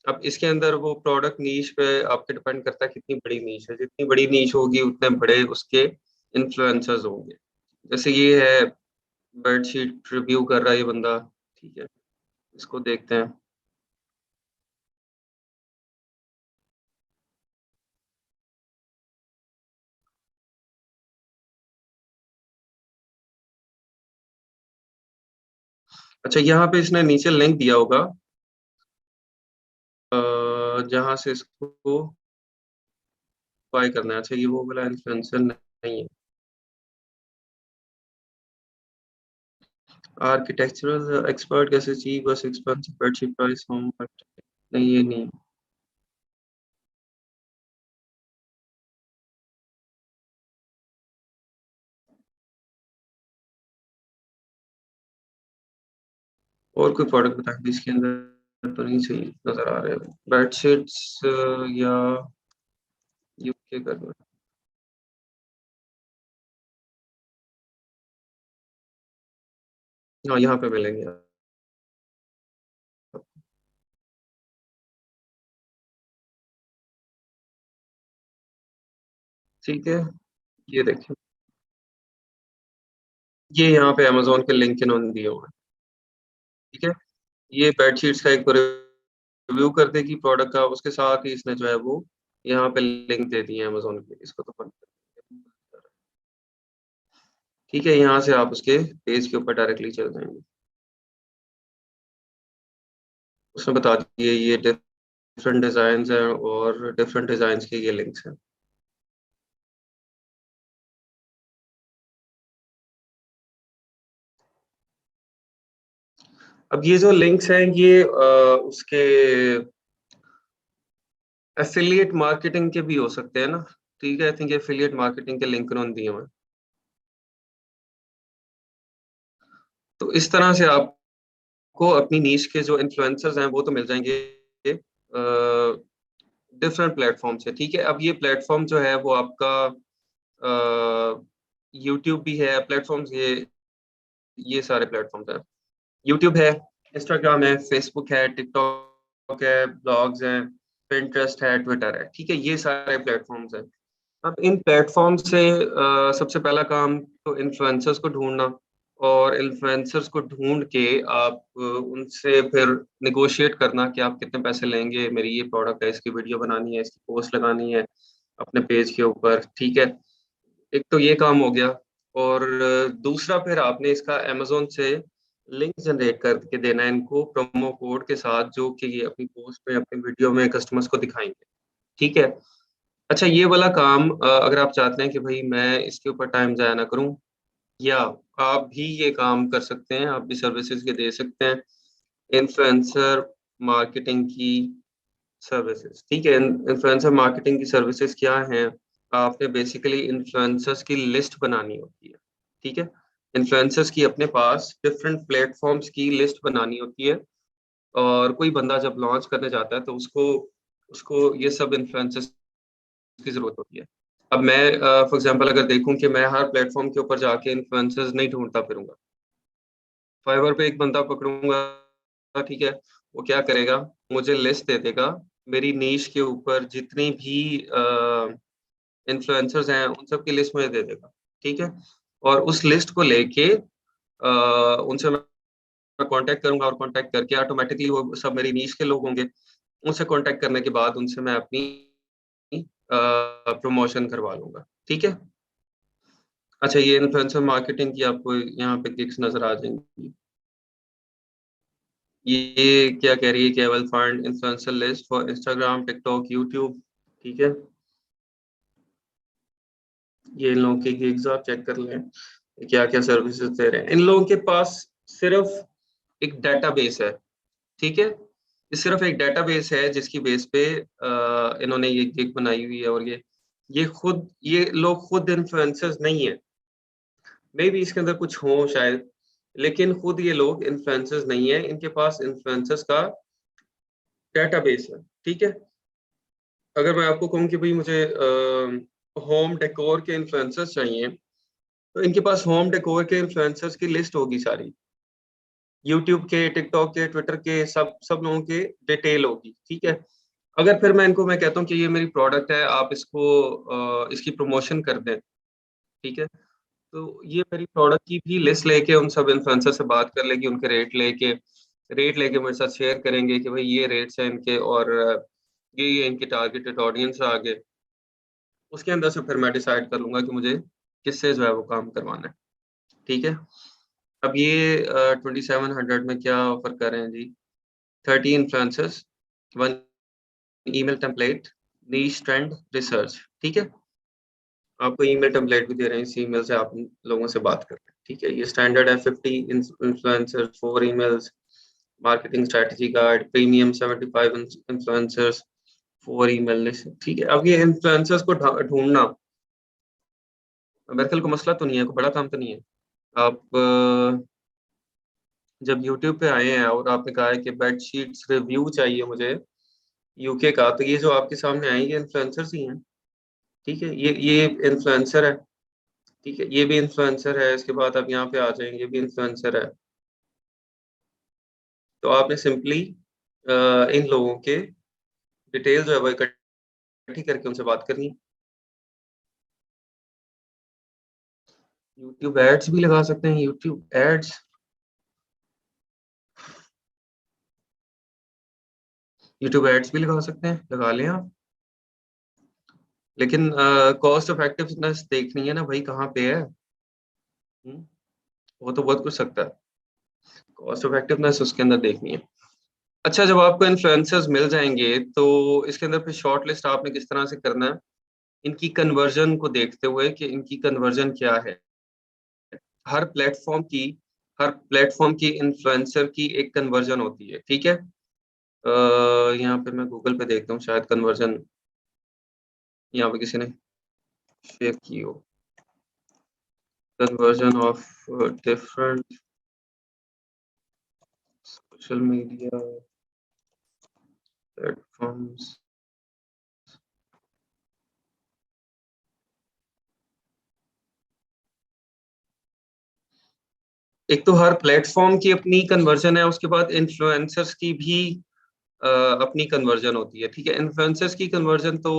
अब इसके अंदर वो प्रोडक्ट नीश पे आपके डिपेंड करता है कितनी बड़ी नीश है। जितनी बड़ी नीश होगी उतने बड़े उसके इन्फ्लुएंसर्स होंगे। जैसे ये है, बेडशीट रिव्यू कर रहा है ये बंदा, ठीक है, इसको देखते हैं। अच्छा, यहाँ पे इसने नीचे लिंक दिया होगा जहाँ से इसको बाय करना है। अच्छा, ये वो वाला इन्फ्लुएंसर नहीं है। आर्किटेक्चरल एक्सपर्ट कैसे चीप बस expensive bedsheet price home but, नहीं ये नहीं। और कोई प्रोडक्ट बताएं इसके अंदर, तो नहीं सही नजर आ रहे हैं बेडशीट्स या यूके करना। हाँ, यहाँ पे मिलेंगे आपको। ठीक है, ये देखिए, ये यहाँ पे अमेजोन के लिंक इन्होंने दिए हुए हैं। ठीक है, ये बेडशीट्स का एक रिव्यू कर देगी प्रोडक्ट का, उसके साथ ही इसने जो है वो यहाँ पे लिंक दे दिए अमेजोन के, इसको तो बंद कर। ठीक है, यहाँ से आप उसके पेज के ऊपर डायरेक्टली चल जाएंगे। उसने बता दिए ये डिफरेंट डिजाइन हैं और डिफरेंट डिजाइन के ये लिंक्स हैं। अब ये जो लिंक्स हैं ये उसके एफिलिएट मार्केटिंग के भी हो सकते हैं ना। ठीक है, आई थिंक एफिलिएट मार्केटिंग के लिंक उन्होंने दिए हुए हैं। तो इस तरह से आपको अपनी नीश के जो इन्फ्लुएंसर्स हैं वो तो मिल जाएंगे डिफरेंट प्लेटफॉर्म से। ठीक है, अब ये प्लेटफॉर्म जो है वो आपका यूट्यूब भी है प्लेटफॉर्म्स, ये सारे प्लेटफॉर्म्स हैं। यूट्यूब है, इंस्टाग्राम है, फेसबुक है, टिकटॉक है, ब्लॉग्स हैं, पिंटरेस्ट है, ट्विटर है। ठीक है, ये सारे प्लेटफॉर्म्स हैं। अब इन प्लेटफॉर्म से सबसे पहला काम तो इन्फ्लुएंसर्स को ढूंढना, और इन्फ्लुएंसर्स को ढूंढ के आप उनसे फिर निगोशिएट करना कि आप कितने पैसे लेंगे, मेरी ये प्रोडक्ट है, इसकी वीडियो बनानी है, इसकी पोस्ट लगानी है अपने पेज के ऊपर। ठीक है, एक तो ये काम हो गया। और दूसरा फिर आपने इसका अमेजोन से लिंक जनरेट करके देना है इनको प्रोमो कोड के साथ, जो कि ये अपनी पोस्ट में अपनी वीडियो में कस्टमर्स को दिखाएंगे। ठीक है। अच्छा, ये वाला काम अगर आप चाहते हैं कि भाई मैं इसके ऊपर टाइम जाया ना करूं, या आप भी ये काम कर सकते हैं, आप भी सर्विसेज के दे सकते हैं, इन्फ्लुएंसर मार्केटिंग की सर्विसेज। ठीक है, इन्फ्लुएंसर मार्केटिंग की सर्विसेज क्या हैं? आपने बेसिकली इन्फ्लुएंसर्स की लिस्ट बनानी होती है। ठीक है, इन्फ्लुएंसर्स की अपने पास डिफरेंट प्लेटफॉर्म्स की लिस्ट बनानी होती है। और कोई बंदा जब लॉन्च करने जाता है तो उसको उसको ये सब इन्फ्लुएंसर्स की जरूरत होती है। अब मैं फॉर एग्जांपल अगर देखूं कि मैं हर प्लेटफॉर्म के ऊपर जाके इन्फ्लुएंसर्स नहीं ढूंढता फिरूंगा, फाइवर पे एक बंदा पकड़ूंगा, ठीक है, वो क्या करेगा, मुझे लिस्ट दे देगा मेरी नीश के ऊपर जितनी भी इन्फ्लुएंसर्स हैं उन सब की लिस्ट मुझे दे देगा। ठीक है, और उस लिस्ट को लेके उनसे मैं कांटेक्ट करूंगा, और कांटेक्ट करके ऑटोमेटिकली वो सब मेरी नीश के लोग होंगे। उनसे कांटेक्ट करने के बाद उनसे मैं अपनी प्रमोशन करवा लूंगा। ठीक है। अच्छा, ये इन्फ्लुएंसर मार्केटिंग की आपको यहाँ पे गिग्स नजर आ जाएंगी। ये क्या कह रही है, केवल fund influencer list for Instagram, TikTok, YouTube. ठीक है, ये इन लोगों के गिग्स आप चेक कर लें, क्या क्या सर्विसेज दे रहे हैं। इन लोगों के पास सिर्फ एक डेटाबेस है। ठीक है, ये सिर्फ एक डेटाबेस है जिसकी बेस पे इन्होंने ये गिग बनाई हुई है, और ये ये लोग खुद इन्फ्लुएंसर्स नहीं है, मे बी इसके अंदर कुछ हो शायद, लेकिन खुद ये लोग इन्फ्लुएंसर्स नहीं है, इनके पास इन्फ्लुएंसर्स का डेटाबेस है। ठीक है, अगर मैं आपको कहूँ कि भाई मुझे होम डेकोर के इन्फ्लुएंसर्स चाहिए, तो इनके पास होम डेकोर के इन्फ्लुएंसर्स की लिस्ट होगी सारी, यूट्यूब के, टिकटॉक के, ट्विटर के, सब सब लोगों के डिटेल होगी। ठीक है, अगर फिर मैं कहता हूँ कि ये मेरी प्रोडक्ट है, आप इसको इसकी प्रमोशन कर दें, ठीक है, तो ये मेरी प्रोडक्ट की भी लिस्ट लेके उन सब इन्फ्लुएंसर से बात कर लेगी, उनके रेट लेके मेरे साथ शेयर करेंगे कि भाई ये रेट्स हैं इनके, और ये इनकी टारगेटेड ऑडियंस है आगे। उसके अंदर से फिर मैं डिसाइड कर लूंगा कि मुझे किससे जो है वो काम करवाना है। ठीक है, अब ये 2700 में क्या ऑफर कर रहे हैं जी? 30 इन्फ्लुएंसर्स, 1 ईमेल टेम्पलेट, नीश ट्रेंड रिसर्च। ठीक है, आपको ईमेल टेम्पलेट भी दे रहे हैं, इस ईमेल से आप लोगों से बात कर लें। ठीक है, ये स्टैंडर्ड है, 50 influencers, 4 emails, marketing strategy guide, premium 75 influencers, 4 email list. ठीक है, अब ये इन्फ्लुएंसर्स को ढूंढना मेरे ख्याल को मसला तो नहीं है, कोई बड़ा काम तो नहीं है। आप जब यूट्यूब पे आए हैं और आपने कहा है कि बेडशीट्स रिव्यू चाहिए मुझे यूके का, तो ये जो आपके सामने आए ये इन्फ्लुएंसर्स ही हैं। ठीक है, ये इन्फ्लुएंसर है। ठीक है, ये भी इन्फ्लुएंसर है, इसके बाद आप यहाँ पे आ जाएंगे, ये भी इन्फ्लुएंसर है। तो आपने सिंपली इन लोगों के डिटेल जो है वो इकट्ठी करके उनसे बात करनी है। यूट्यूब एड्स भी लगा सकते हैं, यूट्यूब एड्स, यूट्यूब एड्स भी लगा सकते हैं, लगा लें आप, लेकिन कॉस्ट इफेक्टिवनेस देखनी है ना भाई, कहाँ पे है। वो तो बहुत कुछ सकता है, कॉस्ट इफेक्टिवनेस उसके अंदर देखनी है। अच्छा, जब आपको इन्फ्लुएंसर्स मिल जाएंगे तो इसके अंदर फिर शॉर्ट लिस्ट आपने किस तरह से करना है, इनकी कन्वर्जन को देखते हुए कि इनकी कन्वर्जन क्या है। हर प्लेटफॉर्म की हर प्लेटफॉर्म की इन्फ्लुएंसर की एक कन्वर्जन होती है। ठीक है, यहाँ पे मैं गूगल पे देखता हूँ, शायद कन्वर्जन यहाँ पे किसी ने शेयर की हो, conversion of different social media platforms. एक तो हर प्लेटफॉर्म की अपनी कन्वर्जन है, उसके बाद इन्फ्लुएंसर्स की भी अ, अपनी कन्वर्जन होती है। ठीक है, इन्फ्लुएंसर्स की कन्वर्जन तो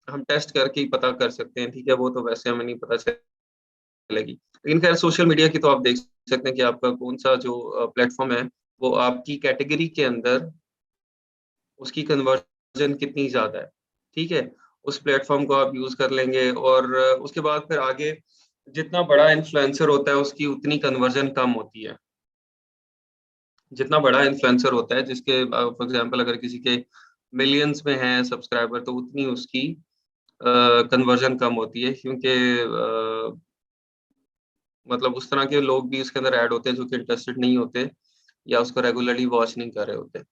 हम टेस्ट करके ही पता कर सकते हैं। ठीक है, वो तो वैसे हमें नहीं पता चलेगी, लेकिन खैर सोशल मीडिया की तो आप देख सकते हैं कि आपका कौन सा जो प्लेटफॉर्म है वो आपकी कैटेगरी के अंदर उसकी कन्वर्जन कितनी ज्यादा है। ठीक है, उस प्लेटफॉर्म को आप यूज कर लेंगे, और उसके बाद फिर आगे जितना बड़ा इन्फ्लुएंसर होता है उसकी उतनी कन्वर्जन कम होती है। जितना बड़ा इन्फ्लुएंसर होता है, जिसके फॉर एग्जांपल अगर किसी के मिलियंस में है सब्सक्राइबर, तो उतनी उसकी कन्वर्जन कम होती है, क्योंकि मतलब उस तरह के लोग भी उसके अंदर ऐड होते हैं जो कि इंटरेस्टेड नहीं होते या उसको रेगुलरली वॉच नहीं कर रहे होते।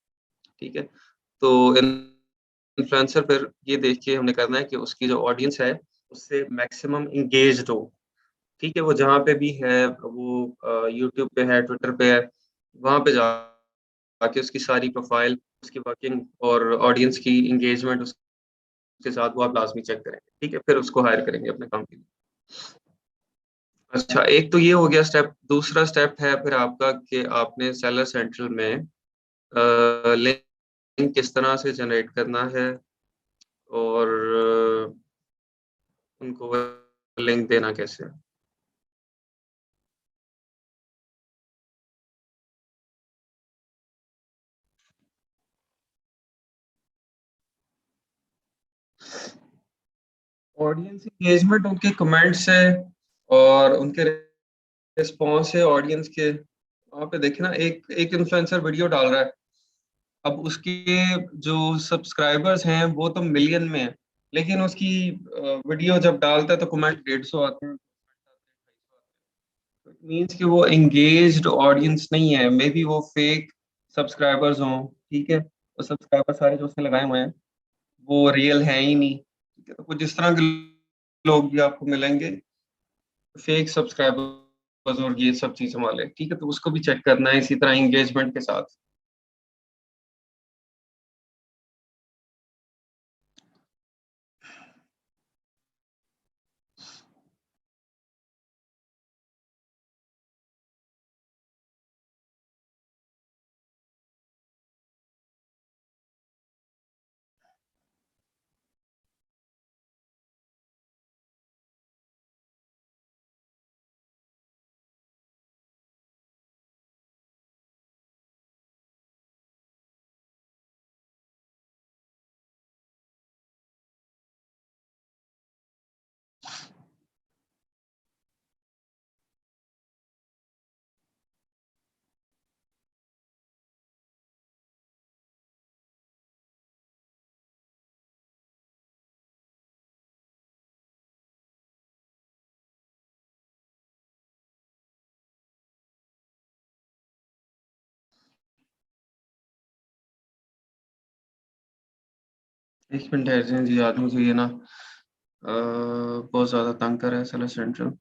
ठीक है, तो इन्फ्लुएंसर फिर ये देख के हमने करना है कि उसकी जो ऑडियंस है उससे मैक्सिमम इंगेज्ड हो। ठीक है, वो जहाँ पे भी है, वो यूट्यूब पे है, ट्विटर पे है, वहाँ पे जाके उसकी सारी प्रोफाइल, उसकी वर्किंग और ऑडियंस की इंगेजमेंट उसके साथ वो आप लाजमी चेक करेंगे। ठीक है, फिर उसको हायर करेंगे अपने काम के लिए। अच्छा, एक तो ये हो गया स्टेप। दूसरा स्टेप है फिर आपका कि आपने सेलर सेंट्रल में लिंक किस तरह से जनरेट करना है, और उनको लिंक देना कैसे है। ऑडियंस एंगेजमेंट उनके कमेंट्स है और उनके रिस्पॉन्स है ऑडियंस के। वहाँ पे देखे ना, एक एक इन्फ्लुएंसर वीडियो डाल रहा है, अब उसके जो सब्सक्राइबर्स हैं वो तो मिलियन में है, लेकिन उसकी वीडियो जब डालता है तो कमेंट 150 आते हैं, मीन्स कि वो एंगेज्ड ऑडियंस नहीं है, मे बी वो फेक सब्सक्राइबर्स हों। ठीक है, और सब्सक्राइबर सारे जो उसने लगाए हुए हैं वो रियल हैं ही नहीं। ठीक है, तो कुछ इस तरह के लोग भी आपको मिलेंगे, फेक सब्सक्राइबर्स और ये सब चीजें वाले, ठीक है, तो उसको भी चेक करना है इसी तरह एंगेजमेंट के साथ। एक मिनट है जी, आज मुझे ये ना बहुत ज्यादा तंग कर रहा है सेलर सेंट्रल।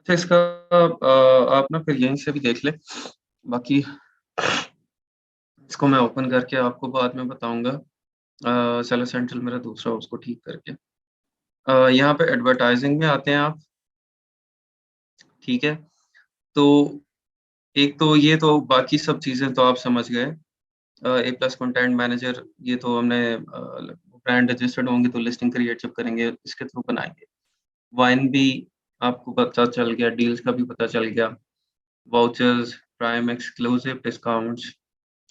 अच्छा, इसका आप ना फिर यहीं से भी देख ले, बाकी इसको मैं ओपन करके आपको बाद में बताऊंगा, सेलर सेंट्रल मेरा दूसरा उसको ठीक करके। यहाँ पे एडवर्टाइजिंग में आते हैं आप, ठीक है, तो एक तो ये तो बाकी सब चीजें तो आप समझ गए। ए प्लस कंटेंट मैनेजर, ये तो हमने ब्रांड रजिस्टर्ड होंगे तो लिस्टिंग क्रिएट जब करेंगे इसके थ्रू बनाएंगे। वाइन भी आपको पता चल गया, डील्स का भी पता चल गया, वाउचर्स, प्राइम एक्सक्लूसिव डिस्काउंट्स,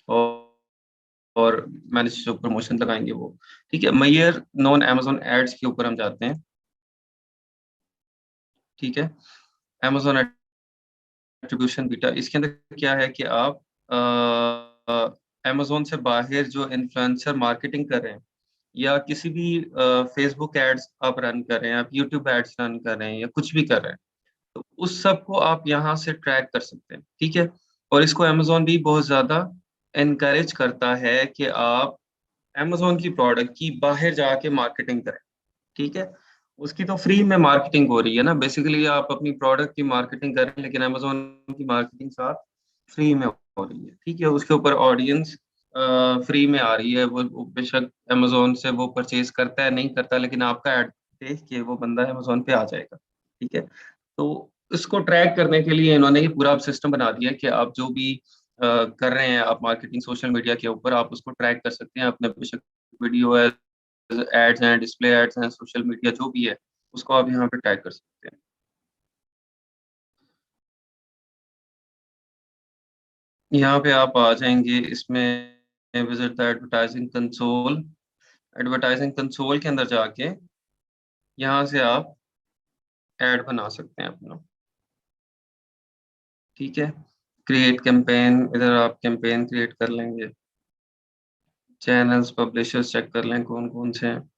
और मैनेज जो प्रमोशन लगाएंगे वो, ठीक है। मेयर नॉन अमेजोन एड्स के ऊपर हम जाते हैं, ठीक है। अमेजोन एट्रीब्यूशन बीटा, इसके अंदर क्या है कि आप अमेजोन से बाहर जो इन्फ्लुएंसर मार्केटिंग कर रहे हैं, या किसी भी फेसबुक एड्स आप रन कर रहे हैं, आप यूट्यूब एड्स रन कर रहे हैं, या कुछ भी कर रहे हैं, तो उस सब को आप यहाँ से ट्रैक कर सकते हैं, ठीक है। और इसको अमेजोन भी बहुत ज्यादा एनकरेज करता है कि आप अमेजोन की प्रोडक्ट की बाहर जाके मार्केटिंग करें, ठीक है। उसकी तो फ्री में मार्केटिंग हो रही है ना, बेसिकली आप अपनी प्रोडक्ट की मार्केटिंग कर रहे हैं, लेकिन अमेजोन की मार्केटिंग साथ फ्री में हो रही है, ठीक है। उसके ऊपर ऑडियंस फ्री में आ रही है, वो बेशक अमेजोन से वो परचेज करता है नहीं करता, लेकिन आपका ऐड देख के वो बंदा अमेजोन पे आ जाएगा, ठीक है। तो इसको ट्रैक करने के लिए इन्होंने ये पूरा सिस्टम बना दिया है कि आप जो भी कर रहे हैं, आप मार्केटिंग सोशल मीडिया के ऊपर, आप उसको ट्रैक कर सकते हैं अपने, बेशक वीडियो है, एड्स हैं, डिस्प्ले एड्स हैं, सोशल मीडिया जो भी है, उसको आप यहाँ पे टैग कर सकते हैं। यहाँ पे आप आ जाएंगे इसमें, visit the advertising console. Advertising console के अंदर जाके यहाँ से आप ऐड बना सकते हैं अपना, ठीक है। क्रिएट कैंपेन, इधर आप कैंपेन क्रिएट कर लेंगे। चैनल्स, पब्लिशर्स चेक कर लें कौन कौन से हैं।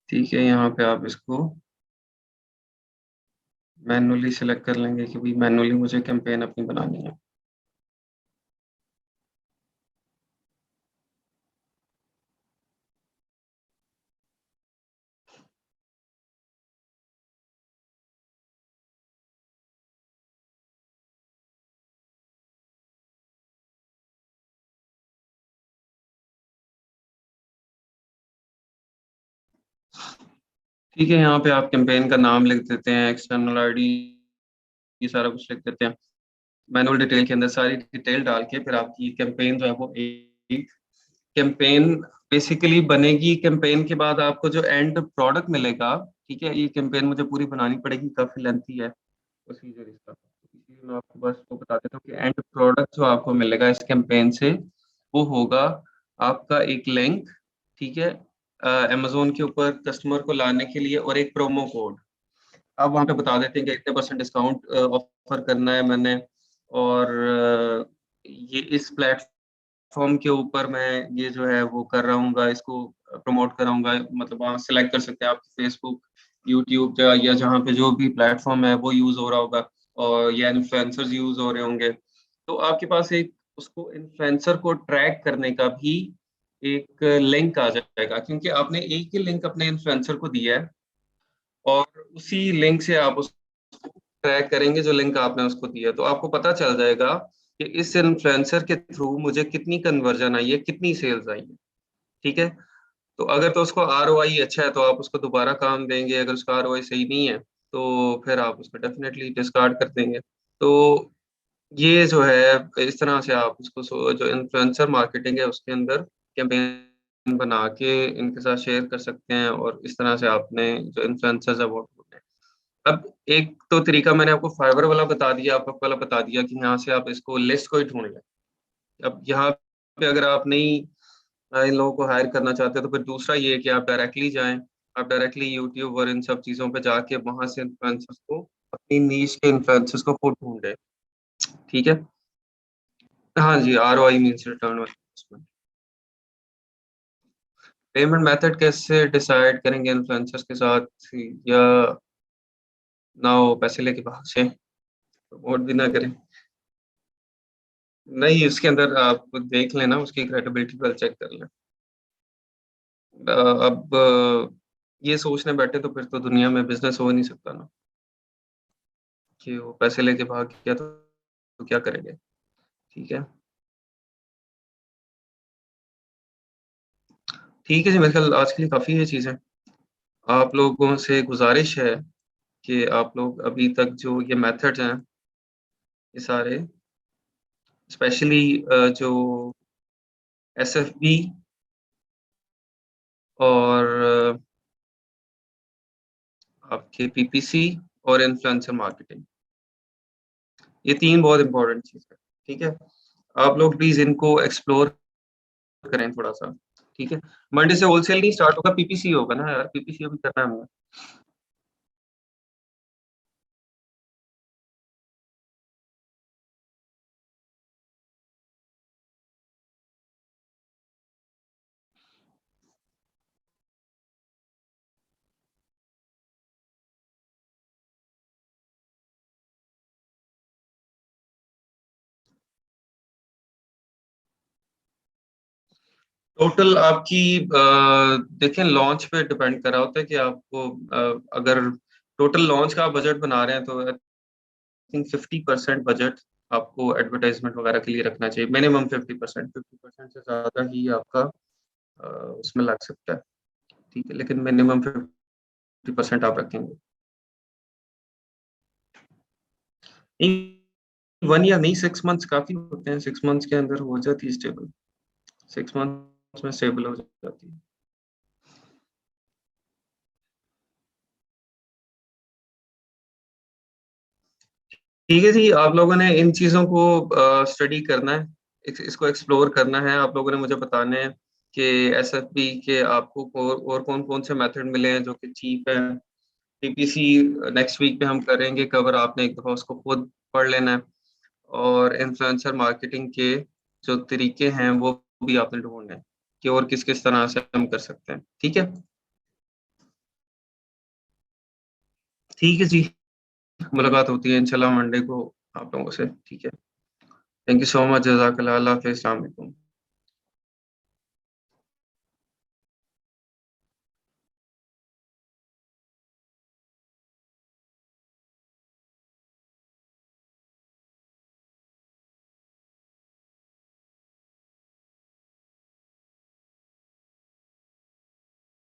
ठीक है, यहाँ पे आप इसको मैनुअली सिलेक्ट कर लेंगे कि भाई मैनुअली मुझे कैंपेन अपनी बनानी है। ठीक है, यहाँ पे आप कैंपेन का नाम लिख देते हैं, एक्सटर्नल आईडी, ये सारा कुछ लिख देते हैं। मैनुअल डिटेल के अंदर सारी डिटेल डाल के फिर आपकी कैंपेन जो है वो एक कैंपेन बेसिकली बनेगी। कैंपेन के बाद आपको जो एंड प्रोडक्ट मिलेगा, ठीक है, ये कैंपेन मुझे पूरी बनानी पड़ेगी, काफी लेंथी है प्रोसीजर इसका, इसलिए मैं आपको बस वो बता देता हूँ कि एंड प्रोडक्ट जो आपको मिलेगा इस कैंपेन से वो होगा आपका एक लिंक, ठीक है, अमेजोन के ऊपर कस्टमर को लाने के लिए, और एक प्रोमो कोड। आप वहाँ पे बता देते हैं कि इतने परसेंट डिस्काउंट ऑफर करना है मैंने, और ये इस प्लेटफॉर्म के ऊपर मैं ये जो है वो कर रहा हूँ, इसको प्रमोट कराऊंगा। मतलब वहाँ सेलेक्ट कर सकते हैं आप फेसबुक, यूट्यूब या जहाँ पे जो भी प्लेटफॉर्म है वो यूज हो रहा होगा, और या इन्फ्लुएंसर्स यूज हो रहे होंगे। तो आपके पास एक उसको इन्फ्लुएंसर को ट्रैक करने का भी एक लिंक आ जाएगा, क्योंकि आपने एक ही लिंक अपने इन्फ्लुएंसर को दिया है, और उसी लिंक से आप उसको ट्रैक करेंगे जो लिंक आपने उसको दिया, तो आपको पता चल जाएगा कि इस इन्फ्लुएंसर के थ्रू मुझे कितनी कन्वर्जन आई है, कितनी सेल्स आई है। ठीक है, तो अगर तो उसको आरओआई अच्छा है तो आप उसको दोबारा काम देंगे, अगर उसका आरओआई सही नहीं है तो फिर आप उसको डेफिनेटली डिस्कार्ड कर देंगे। तो ये जो है इस तरह से आप उसको जो इन्फ्लुएंसर मार्केटिंग है उसके अंदर कैंपेन बना के इनके साथ शेयर कर सकते हैं, और इस तरह से आपने जो इन्फ्लुएंसर्स है वो ढूंढने हैं। अब एक तो तरीका मैंने आपको फाइवर वाला बता दिया, अपवर्क वाला बता दिया कि यहाँ से आप इसको लिस्ट को ही ढूंढ लें। अब यहाँ पे अगर आप नहीं इन लोगों को हायर करना चाहते हैं तो फिर दूसरा ये है कि आप डायरेक्टली जाएं, आप डायरेक्टली यूट्यूब और इन सब चीज़ों पे जाके वहां से इन्फ्लुएंसर्स को, अपनी नीश के इन्फ्लुएंसर्स को खुद ढूंढें। ठीक है, हाँ जी, ROI means return on investment. Payment method कैसे डिसाइड करेंगे इन्फ्लुएंसर्स के साथ, या ना वो पैसे लेके भाग से प्रमोट भी ना करें? नहीं, इसके अंदर आप देख लेना, उसकी क्रेडिबिलिटी पर चेक कर लें। अब ये सोचने बैठे तो फिर तो दुनिया में बिजनेस हो नहीं सकता ना, कि वो पैसे लेके भाग गया तो क्या करेंगे। ठीक है, ठीक है जी, मेरे ख्याल आज के लिए काफ़ी है चीज़ें। आप लोगों से गुजारिश है कि आप लोग अभी तक जो ये मेथड्स हैं ये सारे, स्पेशली जो एसएफबी और आपके पीपीसी और इन्फ्लुएंसर मार्केटिंग, ये तीन बहुत इंपॉर्टेंट चीज़ है। ठीक है, आप लोग प्लीज इनको एक्सप्लोर करें थोड़ा सा। ठीक है, मंडे से होलसेल नहीं स्टार्ट होगा, पीपीसी होगा ना यार, पीपीसी अभी करना है हमें। टोटल आपकी देखें, लॉन्च पे डिपेंड कर रहा होता है कि आपको अगर टोटल लॉन्च का आप बजट बना रहे हैं तो आई थिंक 50% बजट आपको एडवर्टाइजमेंट वगैरह के लिए रखना चाहिए, मिनिमम 50%। 50% से ज़्यादा ही आपका उसमें लग सकता है। ठीक है, लेकिन मिनिमम 50% आप रखेंगे। नहीं, 1 ईयर नहीं, 6 मंथ्स काफ़ी होते हैं, 6 मंथ्स के अंदर हो जाती है स्टेबल, 6 मंथ्स में स्टेबल हो जाती है। ठीक है जी, आप लोगों ने इन चीज़ों को स्टडी करना है, इसको एक्सप्लोर करना है। आप लोगों ने मुझे बताने हैं कि एसएफपी के आपको और कौन कौन से मेथड मिले हैं जो कि चीप है। पीपीसी नेक्स्ट वीक पे हम करेंगे कवर, आपने एक दफ़ा उसको खुद पढ़ लेना है, और इन्फ्लुएंसर मार्केटिंग के जो तरीके हैं वो भी आपने ढूंढने हैं कि और किस किस तरह से हम कर सकते हैं। ठीक है। ठीक है जी, मुलाकात होती है इंशाल्लाह मंडे को आप लोगों से, ठीक है। थैंक यू सो मच, जज़ाकल्लाह, अल्लाह हाफ़िज़, अस्सलाम वालेकुम।